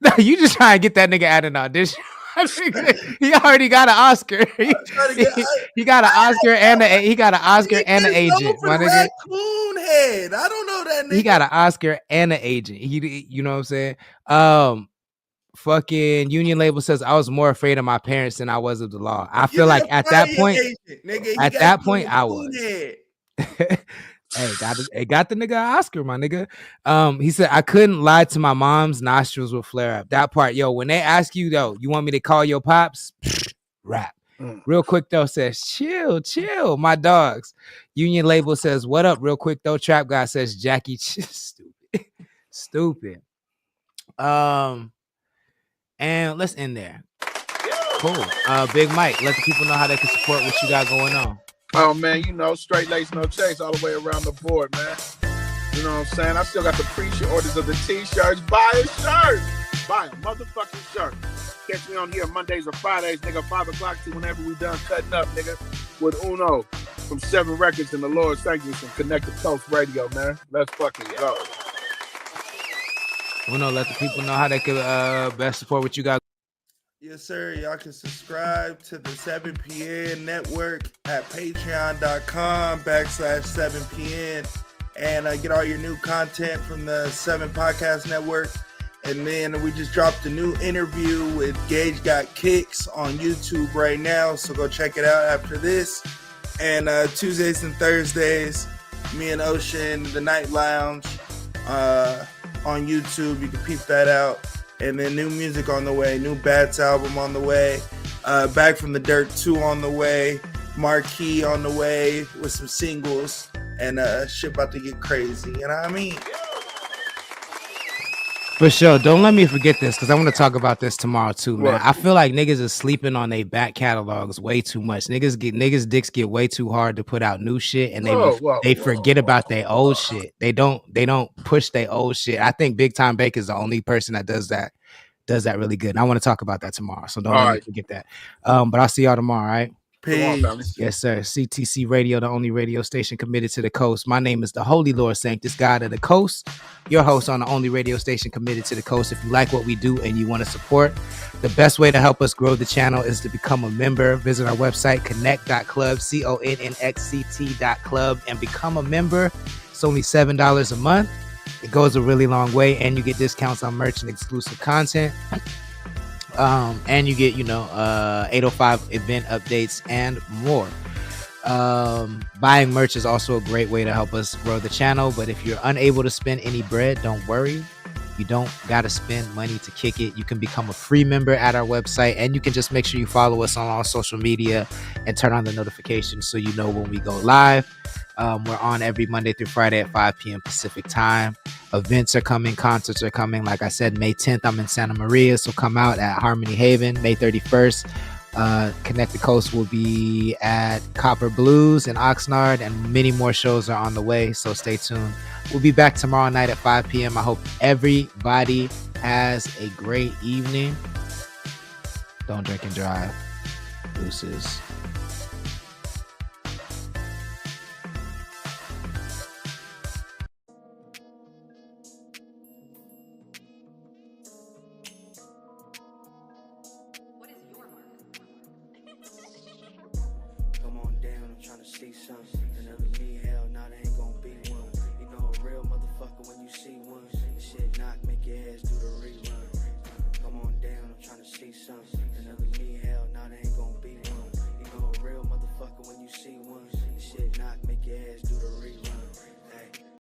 No, you just trying to get that nigga at an audition. He already got an Oscar. He got an Oscar and an agent. My nigga. Raccoon head. I don't know that nigga. He got an Oscar and an agent. You know what I'm saying? Fucking Union Label says I was more afraid of my parents than I was of the law. I feel like at that point, I was. Hey, got the nigga an Oscar, my nigga. He said I couldn't lie to my mom's nostrils would flare up. That part, yo. When they ask you though, you want me to call your pops? Rap. Real quick though says chill, my dogs. Union Label says what up? Real quick though, Trap Guy says Jackie stupid. And let's end there. Cool. Big Mike, let the people know how they can support what you got going on. Oh man, you know, straight lace, no chase all the way around the board, man. You know what I'm saying? I still got the pre-show orders of the t-shirts. Buy a shirt. Buy a motherfucking shirt. Catch me on here Mondays or Fridays, nigga, 5 o'clock to whenever we done cutting up, nigga, with Uno from 7 Records and the Lord's Sanctuary from Connected Coast Radio, man. Let's fucking go. Uno, let the people know how they can best support what you got. Yes, sir. Y'all can subscribe to the 7PN network at patreon.com/7PN and get all your new content from the 7 Podcast Network. And then we just dropped a new interview with Gage Got Kicks on YouTube right now. So go check it out after this. And Tuesdays and Thursdays, me and Ocean, the Night Lounge on YouTube. You can peep that out. And then new music on the way, new Bats album on the way, Back from the Dirt 2 on the way, Marquee on the way with some singles, and shit about to get crazy. You know what I mean? For sure. Don't let me forget this because I want to talk about this tomorrow too, man. What? I feel like niggas are sleeping on their back catalogs way too much. Niggas dicks get way too hard to put out new shit, and they forget about their old shit. They don't push their old shit. I think Big Time Baker is the only person that does that really good. And I want to talk about that tomorrow, so don't let me forget that. But I'll see y'all tomorrow, all right? Peace. Yes, sir. CTC Radio, the only radio station committed to the coast. My name is the Holy Lord Sanctus, God of the Coast, your host on the only radio station committed to the coast. If you like what we do and you want to support, the best way to help us grow the channel is to become a member. Visit our website, connect.club, CONNXCT.club, and become a member. It's only $7 a month. It goes a really long way, and you get discounts on merch and exclusive content. And you get, 805 event updates and more. Buying merch is also a great way to help us grow the channel. But if you're unable to spend any bread, don't worry. You don't got to spend money to kick it. You can become a free member at our website, and you can just make sure you follow us on all social media and turn on the notifications so you know when we go live. We're on every Monday through Friday at 5 p.m. Pacific time. Events are coming, concerts are coming. Like I said, May 10th, I'm in Santa Maria, so come out at Harmony Haven. May 31st, Connect the Coast will be at Copper Blues in Oxnard, and many more shows are on the way, so stay tuned. We'll be back tomorrow night at 5 p.m. I hope everybody has a great evening. Don't drink and drive. Deuces. Come on down, I'm trying to see something. Another me, hell, nah, there ain't gonna be one. You know a real motherfucker when you see one. This shit knock, make your ass do the rerun. Come on down, I'm trying to see something. Another me, hell, nah, there ain't gonna be one. You know a real motherfucker when you see one.